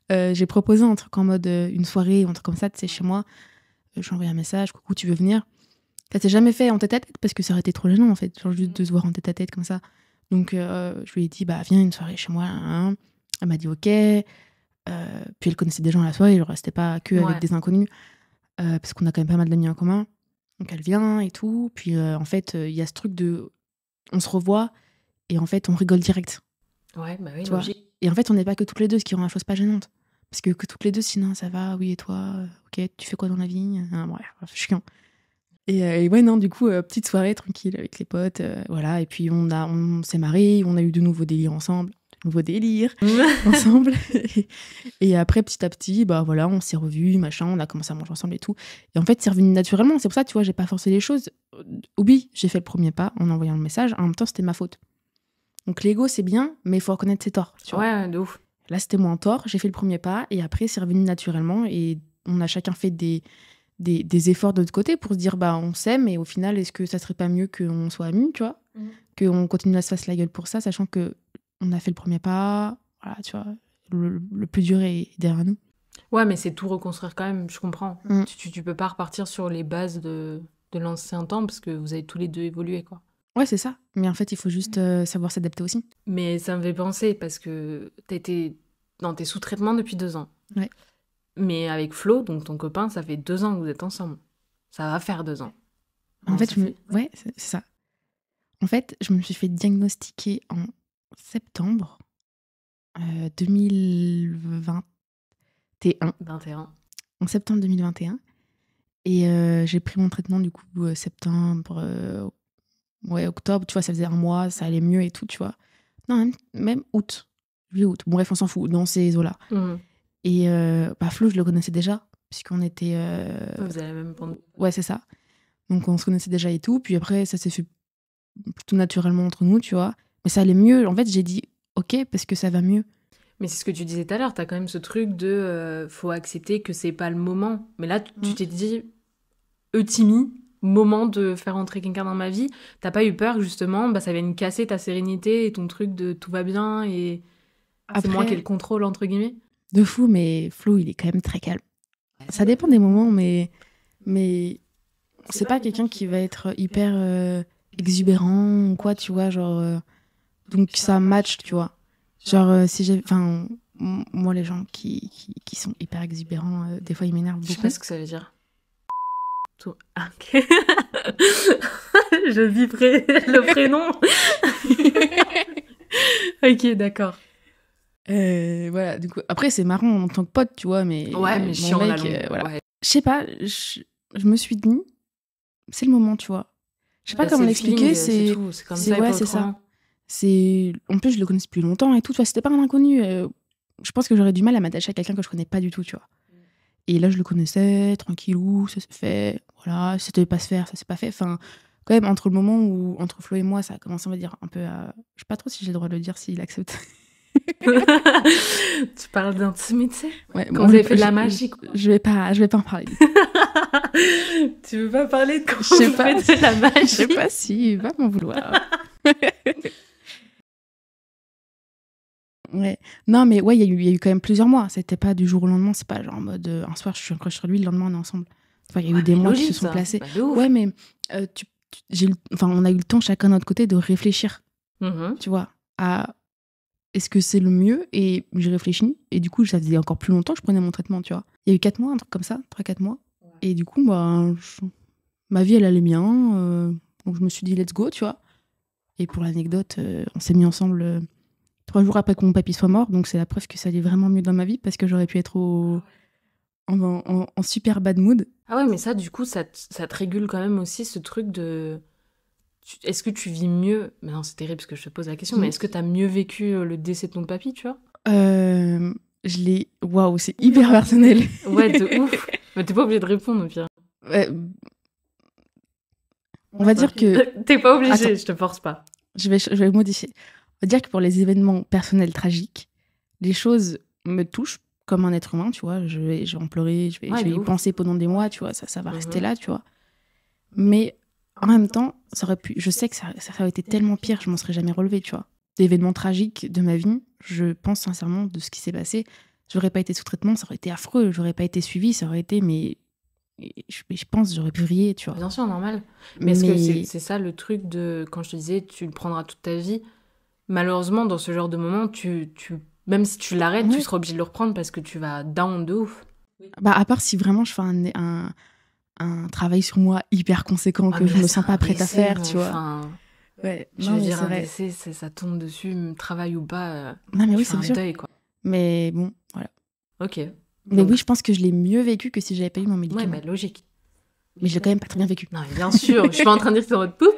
B: J'ai proposé un truc en mode une soirée ou un truc comme ça, tu sais, chez moi. J'ai envoyé un message, coucou, tu veux venir? Ça s'est jamais fait en tête-à-tête parce que ça aurait été trop gênant en fait, genre juste de se voir en tête-à-tête comme ça. Donc je lui ai dit, bah viens une soirée chez moi. Hein. Elle m'a dit ok. Puis elle connaissait des gens à la soirée, genre c'était pas que avec des inconnus, parce qu'on a quand même pas mal d'amis en commun. Donc elle vient et tout. Puis en fait, il y a ce truc de, on se revoit et en fait on rigole direct.
A: Ouais, bah oui,
B: tu vois. Et en fait, on n'est pas que toutes les deux, ce qui rend la chose pas gênante. Parce que toutes les deux, sinon ça va, oui et toi, ok, tu fais quoi dans la vie? Bref, chiant. Et ouais, non, du coup, petite soirée tranquille avec les potes, voilà. Et puis on s'est marré, on a eu de nouveaux délires ensemble. Nouveau délire ensemble. Et après, petit à petit, bah voilà, on s'est revus, machin, on a commencé à manger ensemble et tout. Et en fait, c'est revenu naturellement. C'est pour ça, tu vois, j'ai pas forcé les choses. Oui, j'ai fait le premier pas en envoyant le message. En même temps, c'était ma faute. Donc l'ego, c'est bien, mais il faut reconnaître ses torts. Tu vois.
A: Ouais, de ouf.
B: Là, c'était moi en tort. J'ai fait le premier pas et après, c'est revenu naturellement. Et on a chacun fait des efforts de notre côté pour se dire, bah, on s'aime. Et au final, est-ce que ça serait pas mieux qu'on soit amis, tu vois, qu'on continue à se faire la gueule pour ça, sachant que on a fait le premier pas, voilà, tu vois, le plus dur est derrière nous.
A: Ouais, mais c'est tout reconstruire quand même, je comprends. Tu peux pas repartir sur les bases de l'ancien temps parce que vous avez tous les deux évolué, quoi.
B: Ouais, c'est ça. Mais en fait, il faut juste savoir s'adapter aussi.
A: Mais ça me fait penser parce que t'as été dans tes sous-traitements depuis 2 ans.
B: Ouais.
A: Mais avec Flo, donc ton copain, ça fait 2 ans que vous êtes ensemble. Ça va faire 2 ans.
B: En fait, ouais, c'est ça. En fait, je me suis fait diagnostiquer en septembre 2021.
A: 21.
B: En septembre 2021. Et j'ai pris mon traitement, du coup, septembre, octobre, tu vois, ça faisait 1 mois, ça allait mieux et tout, tu vois. Non, même août. Juillet, août. Bon, bref, on s'en fout, dans ces eaux-là. Et Flo, je le connaissais déjà, puisqu'on était...
A: Vous avez la même bande.
B: Ouais, c'est ça. Donc, on se connaissait déjà et tout. Puis après, ça s'est fait plutôt naturellement entre nous, tu vois. Mais ça allait mieux. En fait, j'ai dit OK, parce que ça va mieux.
A: Mais c'est ce que tu disais tout à l'heure, t'as quand même ce truc de faut accepter que c'est pas le moment. Mais là, tu t'es dit, Eutimi, moment de faire entrer quelqu'un dans ma vie. T'as pas eu peur, justement, ça vienne casser ta sérénité et ton truc de tout va bien et c'est moi qui ai le contrôle, entre guillemets.
B: De fou, mais Flo, il est quand même très calme. Ça dépend des moments, mais c'est pas quelqu'un qui va être hyper exubérant ou quoi, tu vois, genre... donc ça match, tu vois. Genre, si j'ai... Enfin, moi, les gens qui sont hyper exubérants, des fois, ils m'énervent beaucoup.
A: Je sais pas ce que ça veut dire. Tout... Ah, ok. Je vibrais le prénom. Ok, d'accord.
B: Voilà, du coup, après, c'est marrant en tant que pote, tu vois, mais...
A: Ouais, mais chiant,
B: mec, voilà. Ouais. Je sais pas, je me suis dit, c'est le moment, tu vois. Je sais pas comment l'expliquer, c'est...
A: C'est comme ça,
B: ouais, c'est ça. En plus, je le connais depuis longtemps et tout, tu vois, c'était pas un inconnu. Je pense que j'aurais du mal à m'attacher à quelqu'un que je connais pas du tout, tu vois. Et là, je le connaissais, tranquillou, ça se fait, voilà, ça devait pas se faire, ça s'est pas fait. Enfin, quand même, entre le moment où, entre Flo et moi, ça a commencé, on va dire, un peu à... Je sais pas trop si j'ai le droit de le dire, s'il accepte.
A: Tu parles d'intimité?
B: Ouais,
A: quand vous avez fait de la magie, quoi.
B: Je vais pas en parler.
A: Tu veux pas parler de quand vous faites de la magie?
B: Je sais pas si, va m'en vouloir. Ouais. Non, mais ouais, il y a eu quand même plusieurs mois. C'était pas du jour au lendemain. C'est pas genre en mode un soir, je suis un crush sur lui, le lendemain, on est ensemble. Enfin, il y a eu des mois qui se sont placés. Ouais, mais on a eu le temps, chacun de notre côté, de réfléchir. Tu vois, à est-ce que c'est le mieux? Et j'ai réfléchi. Et du coup, ça faisait encore plus longtemps que je prenais mon traitement, tu vois. Il y a eu 4 mois, un truc comme ça, 3-4 mois. Ouais. Et du coup, ma vie, elle allait bien. Donc, je me suis dit, let's go, tu vois. Et pour l'anecdote, on s'est mis ensemble 3 jours après que mon papy soit mort. Donc, c'est la preuve que ça allait vraiment mieux dans ma vie parce que j'aurais pu être en super bad mood.
A: Ah ouais, mais ça, du coup, ça te régule quand même aussi ce truc de... Est-ce que tu vis mieux... Mais non, c'est terrible parce que je te pose la question, mais est-ce que t'as mieux vécu le décès de ton papy, tu vois?
B: Je l'ai... Waouh, c'est hyper personnel.
A: Ouais, de ouf. Mais t'es pas obligé de répondre, au pire.
B: On va dire que...
A: T'es pas obligé, attends, je te force pas.
B: Je vais modifier. On va dire que pour les événements personnels tragiques, les choses me touchent comme un être humain, tu vois. Je vais en pleurer, je vais y penser pendant des mois, tu vois. Ça va rester là, tu vois. Mais en même temps, je sais que ça aurait été tellement pire, je m'en serais jamais relevée, tu vois. D'événements tragiques de ma vie, je pense sincèrement de ce qui s'est passé. J'aurais pas été sous traitement, ça aurait été affreux. J'aurais pas été suivie, ça aurait été... Mais je pense j'aurais pu vriller, tu vois.
A: Bien sûr, normal. Mais est-ce que c'est ça le truc de... Quand je te disais, tu le prendras toute ta vie. Malheureusement, dans ce genre de moment, même si tu l'arrêtes, tu seras obligé de le reprendre parce que tu vas down de ouf.
B: À part si vraiment je fais un travail sur moi hyper conséquent que je me sens pas prête à faire, tu vois. Ouais,
A: je veux dire, un décès, ça tombe dessus, travail ou pas.
B: Non, mais oui, c'est
A: un
B: sûr.
A: Deuil, quoi.
B: Mais bon, voilà.
A: Ok.
B: Mais oui, je pense que je l'ai mieux vécu que si j'avais pas eu mon médicament.
A: Ouais, logique.
B: Mais je l'ai quand même pas très bien vécu.
A: Non, bien sûr. Je suis pas en train de dire que c'est en mode pouf.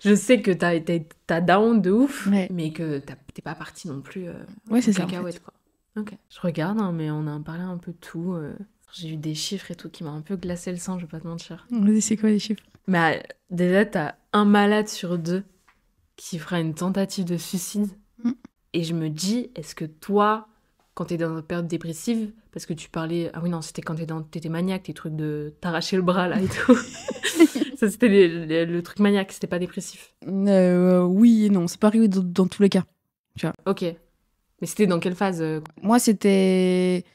A: Je sais que t'as down de ouf, mais que t'es pas partie non plus.
B: Ouais, c'est ça.
A: Cacahuète, en fait. Quoi. Ok. Je regarde, mais on a parlé un peu de tout. J'ai eu des chiffres et tout qui m'ont un peu glacé le sang, je vais pas te mentir.
B: Vas-y, c'est quoi les chiffres?
A: Mais déjà, t'as un malade sur 2 qui fera une tentative de suicide. Et je me dis, est-ce que toi, quand t'es dans une période dépressive, parce que tu parlais... Ah oui, non, c'était quand t'étais maniaque, tes trucs de t'arracher le bras, là, et tout. Ça, c'était le truc maniaque, c'était pas dépressif.
B: Oui et non, c'est pas arrivé dans tous les cas. Tu vois.
A: Ok. Mais c'était dans quelle phase
B: Moi, c'était...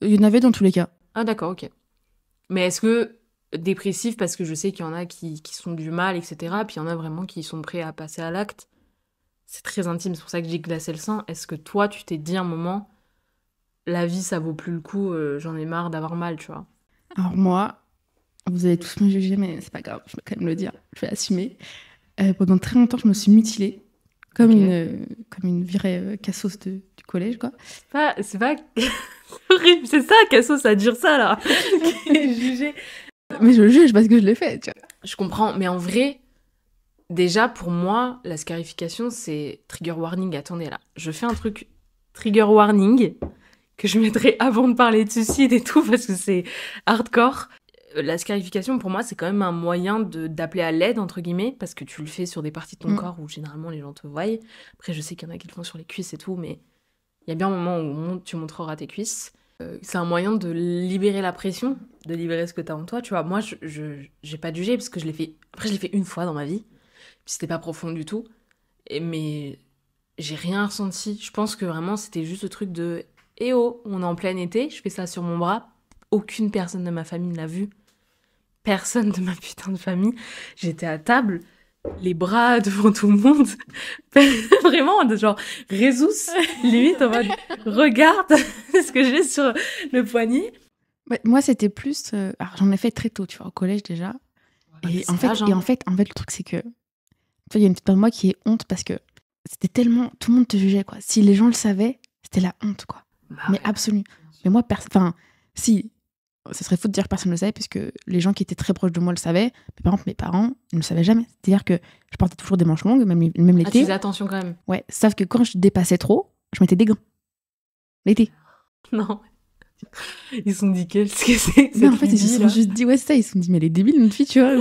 B: Il y en avait dans tous les cas.
A: Ah d'accord, ok. Mais est-ce que dépressif, parce que je sais qu'il y en a qui sont du mal, etc., puis il y en a vraiment qui sont prêts à passer à l'acte. C'est très intime, c'est pour ça que j'ai glacé le sang. Est-ce que toi, tu t'es dit un moment, la vie, ça vaut plus le coup, j'en ai marre d'avoir mal, tu vois?
B: Alors moi, vous allez tous me juger, mais c'est pas grave, je vais quand même le dire, je vais assumer. Pendant très longtemps, je me suis mutilée, comme une vraie cassos du collège, quoi.
A: C'est pas... horrible, c'est ça, cassos, à dire ça, là. Juger.
B: Mais je le juge parce que je l'ai fait, tu vois.
A: Je comprends, mais en vrai, déjà pour moi, la scarification, c'est trigger warning. Attendez là, je fais un truc trigger warning que je mettrai avant de parler de suicide et tout parce que c'est hardcore. La scarification, pour moi, c'est quand même un moyen d'appeler à l'aide, entre guillemets, parce que tu le fais sur des parties de ton corps où généralement les gens te voient. Après, je sais qu'il y en a qui le font sur les cuisses et tout, mais il y a bien un moment où tu montreras tes cuisses. C'est un moyen de libérer la pression, de libérer ce que t'as en toi, tu vois. Moi, j'ai pas jugé parce que je l'ai fait. Après, je l'ai fait une fois dans ma vie, puis c'était pas profond du tout. Mais j'ai rien ressenti. Je pense que vraiment, c'était juste le truc de eh oh, on est en plein été, je fais ça sur mon bras. Aucune personne de ma famille ne l'a vu. Personne de ma putain de famille. J'étais à table, les bras devant tout le monde. Vraiment, de genre, Résus, limite en mode, regarde ce que j'ai sur le poignet.
B: Ouais, moi, c'était plus... alors, j'en ai fait très tôt, tu vois, au collège déjà. Et en fait, le truc, c'est que... Il y a une petite part de moi qui est honte parce que c'était tellement... Tout le monde te jugeait, quoi. Si les gens le savaient, c'était la honte, quoi. Mais absolue. Mais moi, enfin, si... Ce serait faux de dire que personne ne le savait, puisque les gens qui étaient très proches de moi le savaient. Mais par exemple, mes parents ne le savaient jamais. C'est-à-dire que je portais toujours des manches longues, même l'été.
A: Ah, tu faisais attention quand même.
B: Ouais, sauf que quand je dépassais trop, je mettais des gants. L'été.
A: Non. Ils se sont dit, qu'est-ce que c'est?
B: Mais en fait, ils se sont juste dit, ouais, c'est ça. Ils se sont dit, mais elle est débile, notre fille, tu vois.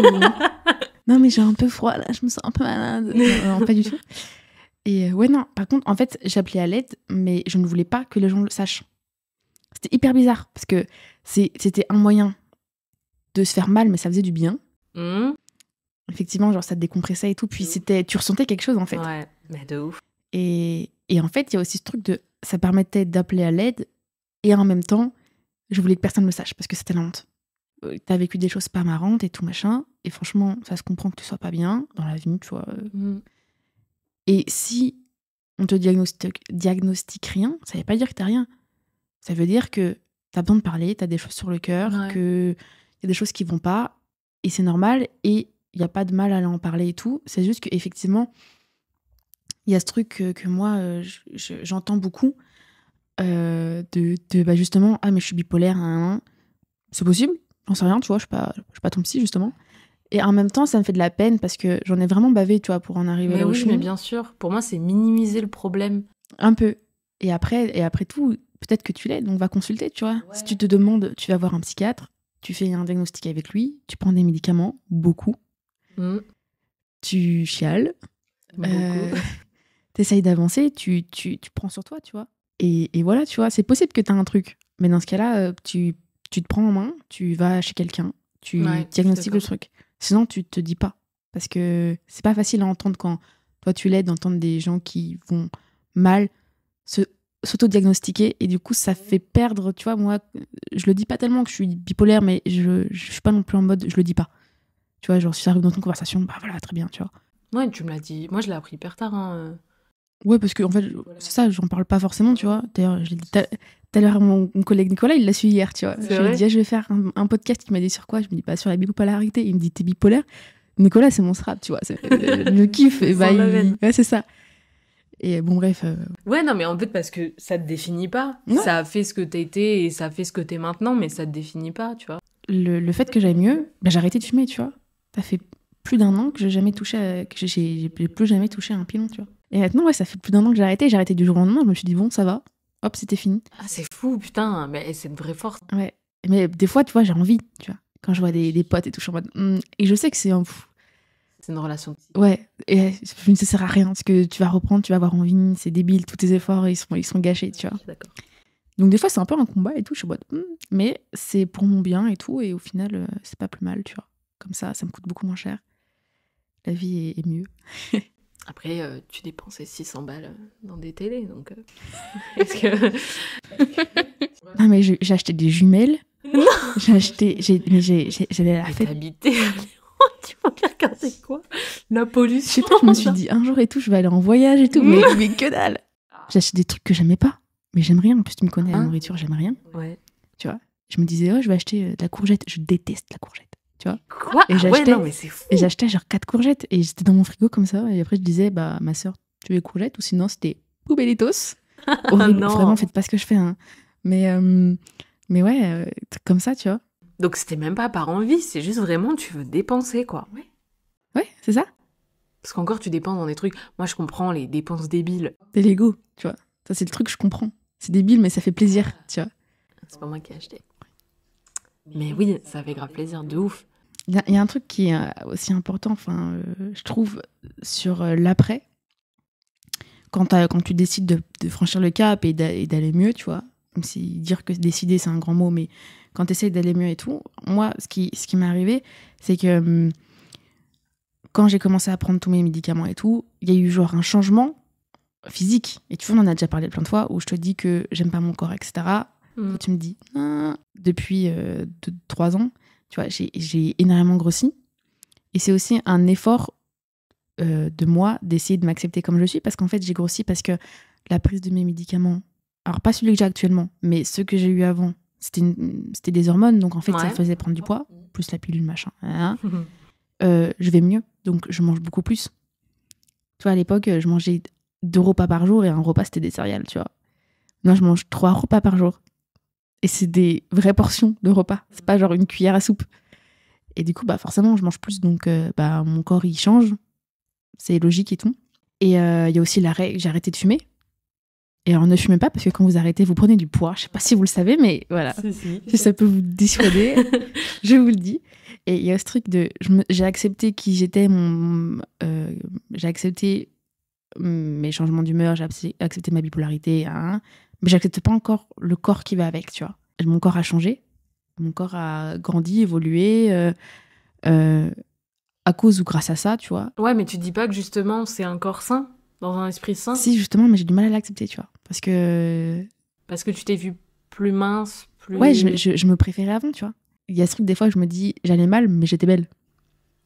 B: Non, mais j'ai un peu froid, là, je me sens un peu malade. Non, pas du tout. Et ouais, non. Par contre, en fait, j'appelais à l'aide, mais je ne voulais pas que les gens le sachent. C'était hyper bizarre, parce que c'était un moyen de se faire mal, mais ça faisait du bien. Effectivement, genre ça te décompressait et tout, puis tu ressentais quelque chose en fait.
A: Ouais, mais de ouf.
B: Et en fait, il y a aussi ce truc de... Ça permettait d'appeler à l'aide, et en même temps, je voulais que personne ne le sache, parce que c'était la honte. T'as vécu des choses pas marrantes et tout machin, et franchement, ça se comprend que tu sois pas bien dans la vie, tu vois. Et si on te diagnostique rien, ça veut pas dire que t'as rien. Ça veut dire que t'as besoin de parler, t'as des choses sur le cœur, qu'il y a des choses qui vont pas, et c'est normal, et il n'y a pas de mal à aller en parler et tout. C'est juste qu'effectivement, il y a ce truc que moi, j'entends beaucoup, bah justement, ah mais je suis bipolaire, hein. C'est possible, j'en sais rien, tu vois, je suis pas ton psy, justement. Et en même temps, ça me fait de la peine, parce que j'en ai vraiment bavé, tu vois, pour en arriver là où je suis.
A: Mais bien sûr, pour moi, c'est minimiser le problème.
B: Un peu. Et après tout... Peut-être que tu l'es, donc va consulter, tu vois. Ouais. Si tu te demandes, tu vas voir un psychiatre, tu fais un diagnostic avec lui, tu prends des médicaments, beaucoup. Tu chiales. T'essayes d'avancer, tu prends sur toi, tu vois. Et voilà, tu vois, c'est possible que t'as un truc. Mais dans ce cas-là, tu te prends en main, tu vas chez quelqu'un, tu diagnostiques le truc. Sinon, tu te dis pas. Parce que c'est pas facile à entendre quand toi tu l'aides, d'entendre des gens qui vont mal s'auto-diagnostiquer, et du coup ça fait perdre, tu vois. Moi je le dis pas tellement que je suis bipolaire, mais je suis pas non plus en mode je le dis pas, tu vois, genre si ça arrive dans ton conversation, bah voilà, très bien, tu vois.
A: Ouais, tu me l'as dit, moi je l'ai appris hyper tard, hein.
B: Ouais, parce que en fait c'est ça, j'en parle pas forcément, tu vois. D'ailleurs je l'ai dit tout à l'heure à mon collègue Nicolas, il l'a su hier, tu vois. Je lui ai dit, je vais faire un podcast, il m'a dit sur quoi, je me dis pas sur la bipolarité, il me dit t'es bipolaire. Nicolas, c'est mon strap, tu vois, le kiff, et bah ouais, c'est ça. Et bon, bref.
A: Ouais, non, mais en fait, parce que ça te définit pas. Non. Ça a fait ce que t'as été et ça a fait ce que t'es maintenant, mais ça te définit pas, tu vois.
B: Le fait que j'aille mieux, bah, j'ai arrêté de fumer, tu vois. Ça fait plus d'1 an que j'ai jamais touché j'ai plus jamais touché un pilon, tu vois. Et maintenant, ouais, ça fait plus d'1 an que j'ai arrêté du jour au lendemain, je me suis dit, bon, ça va, hop, c'était fini.
A: Ah, c'est fou, putain, mais c'est une vraie force.
B: Ouais, mais des fois, tu vois, j'ai envie, tu vois. Quand je vois des potes et tout, je suis en mode... Et je sais que c'est un...
A: C'est une relation.
B: Ouais, et ça ne sert à rien, parce que tu vas reprendre, tu vas avoir envie, c'est débile, tous tes efforts, ils sont gâchés, tu vois.
A: D'accord.
B: Donc des fois, c'est un peu un combat et tout, je suis en mode... Mais c'est pour mon bien et tout, et au final, c'est pas plus mal, tu vois. Comme ça me coûte beaucoup moins cher. La vie est mieux.
A: Après, tu dépensais 600 balles dans des télés, donc... Est-ce que...
B: Non, mais j'ai acheté des jumelles.
A: Non.
B: J'allais à la fête.
A: T'habitais... Tu vas regarder quoi? La pollution.
B: Je sais pas, je me suis dit un jour et tout, je vais aller en voyage et tout, mais que dalle. J'ai acheté des trucs que j'aimais pas, mais j'aime rien. En plus, tu me connais, la nourriture, j'aime rien.
A: Ouais.
B: Tu vois, je me disais, oh, je vais acheter de la courgette. Je déteste la courgette, tu vois.
A: Quoi?
B: Et j'achetais,
A: non, mais c'est fou.
B: Et j'achetais genre 4 courgettes et j'étais dans mon frigo comme ça. Et après, je disais, bah, ma soeur, tu veux des courgettes? Ou sinon, c'était poubellitos. Horrible.
A: Non.
B: Vraiment, faites pas ce que je fais, hein. Mais ouais, truc comme ça, tu vois.
A: Donc c'était même pas par envie, c'est juste vraiment tu veux dépenser, quoi.
B: Ouais, c'est ça.
A: Parce qu'encore tu dépenses dans des trucs... Moi je comprends les dépenses débiles.
B: Des Lego, tu vois. Ça, c'est le truc que je comprends. C'est débile, mais ça fait plaisir, tu vois.
A: C'est pas moi qui ai acheté. Mais oui, ça fait grave plaisir, de ouf.
B: Il y a un truc qui est aussi important, je trouve, sur l'après. Quand tu décides de franchir le cap et d'aller mieux, tu vois. Même si dire que décider, c'est un grand mot, mais quand tu essaies d'aller mieux et tout, moi, ce qui m'est arrivé, c'est que quand j'ai commencé à prendre tous mes médicaments et tout, il y a eu genre un changement physique. Et tu vois, on en a déjà parlé plein de fois, où je te dis que j'aime pas mon corps, etc. Et tu me dis, depuis 3 ans, tu vois, j'ai énormément grossi. Et c'est aussi un effort de moi d'essayer de m'accepter comme je suis, parce qu'en fait, j'ai grossi parce que la prise de mes médicaments, alors pas celui que j'ai actuellement, mais ceux que j'ai eu avant, c'était des hormones, donc en fait, ça faisait prendre du poids, plus la pilule, machin. Je vais mieux, donc je mange beaucoup plus. Tu vois, à l'époque, je mangeais 2 repas par jour et un repas, c'était des céréales, tu vois. Moi, je mange 3 repas par jour. Et c'est des vraies portions de repas. C'est pas genre une cuillère à soupe. Et du coup, forcément, je mange plus, donc mon corps, il change. C'est logique et tout. Et il y a aussi j'ai arrêté de fumer. Et alors, ne fumez pas, parce que quand vous arrêtez, vous prenez du poids. Je sais pas si vous le savez, mais voilà. Si ça peut vous dissuader, je vous le dis. Et il y a ce truc de... J'ai accepté qui j'étais, j'ai accepté mes changements d'humeur, j'ai accepté ma bipolarité, mais j'accepte pas encore le corps qui va avec, tu vois. Mon corps a changé. Mon corps a grandi, évolué, à cause ou grâce à ça, tu vois.
A: Ouais, mais tu dis pas que justement, c'est un corps sain, dans un esprit sain?
B: Si, justement, mais j'ai du mal à l'accepter, tu vois. Parce que
A: tu t'es vue plus mince, plus...
B: Ouais, je me préférais avant, tu vois. Il y a ce truc, des fois, je me dis, j'allais mal, mais j'étais belle.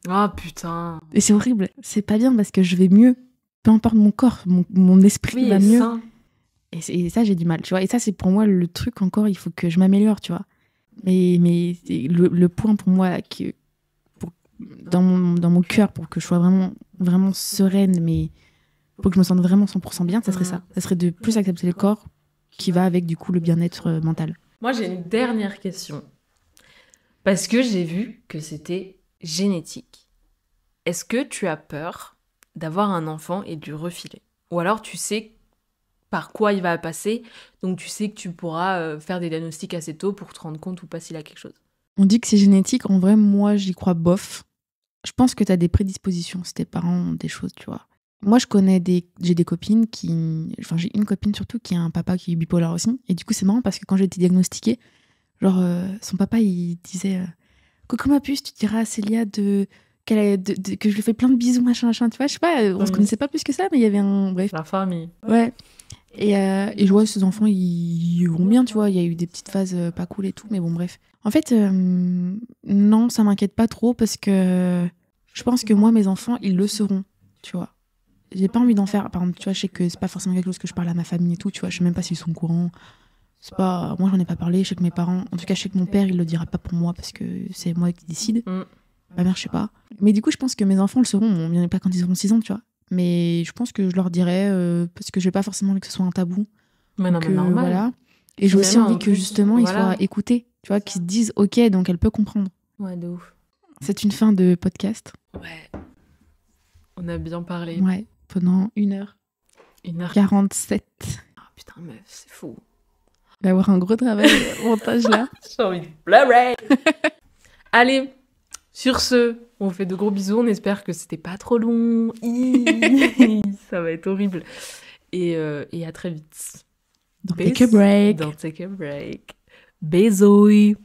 A: Ah, putain.
B: Et c'est horrible. C'est pas bien, parce que je vais mieux. Peu importe mon corps, mon esprit va mieux.
A: Sain.
B: Et ça, j'ai du mal, tu vois. Et ça, c'est pour moi le truc encore, il faut que je m'améliore, tu vois. Mais le point pour moi, dans mon cœur, pour que je sois vraiment, vraiment sereine, mais pour que je me sente vraiment 100% bien, ça serait ça. Ça serait de plus accepter le corps qui va avec, du coup, le bien-être mental.
A: Moi, j'ai une dernière question. Parce que j'ai vu que c'était génétique. Est-ce que tu as peur d'avoir un enfant et de lui refiler? Ou alors tu sais par quoi il va passer, donc tu sais que tu pourras faire des diagnostics assez tôt pour te rendre compte ou pas s'il a quelque chose.
B: On dit que c'est génétique. En vrai, moi, j'y crois bof. Je pense que tu as des prédispositions si tes parents ont des choses, tu vois. Moi, j'ai des copines j'ai une copine surtout qui a un papa qui est bipolaire aussi. Et du coup, c'est marrant parce que quand j'ai été diagnostiquée, genre, son papa, il disait Coucou ma puce, tu diras à Célia que je lui fais plein de bisous, machin, machin. Tu vois, je sais pas, on se connaissait pas plus que ça, mais il y avait un. Bref.
A: La famille.
B: Ouais. Et je vois ses enfants, ils vont bien, tu vois. Il y a eu des petites phases pas cool et tout, mais bon, bref. En fait, non, ça m'inquiète pas trop parce que je pense que moi, mes enfants, ils le seront, tu vois. J'ai pas envie d'en faire. Par exemple, tu vois, je sais que c'est pas forcément quelque chose que je parle à ma famille et tout, tu vois. Je sais même pas s'ils sont au courant. C'est pas... Moi, j'en ai pas parlé. Je sais que mes parents... En tout cas, je sais que mon père, il le dira pas pour moi parce que c'est moi qui décide. Ma mère, je sais pas. Mais du coup, je pense que mes enfants le seront. Bon, bien pas quand ils auront 6 ans, tu vois. Mais je pense que je leur dirai parce que j'ai pas forcément envie que ce soit un tabou.
A: Mais non, mais normal.
B: Voilà. Et j'ai aussi envie que justement, ils soient écoutés. Tu vois, qu'ils se disent OK, donc elle peut comprendre.
A: Ouais, de ouf.
B: C'est une fin de podcast.
A: Ouais. On a bien parlé.
B: Ouais, pendant 1h. 1h47.
A: Ah putain, meuf, c'est fou.
B: Il va y avoir un gros travail de montage là.
A: J'ai envie de pleurer. Allez, sur ce, on fait de gros bisous. On espère que c'était pas trop long. Ça va être horrible. Et à très vite.
B: Don't take a break.
A: Don't take a break. Bisous.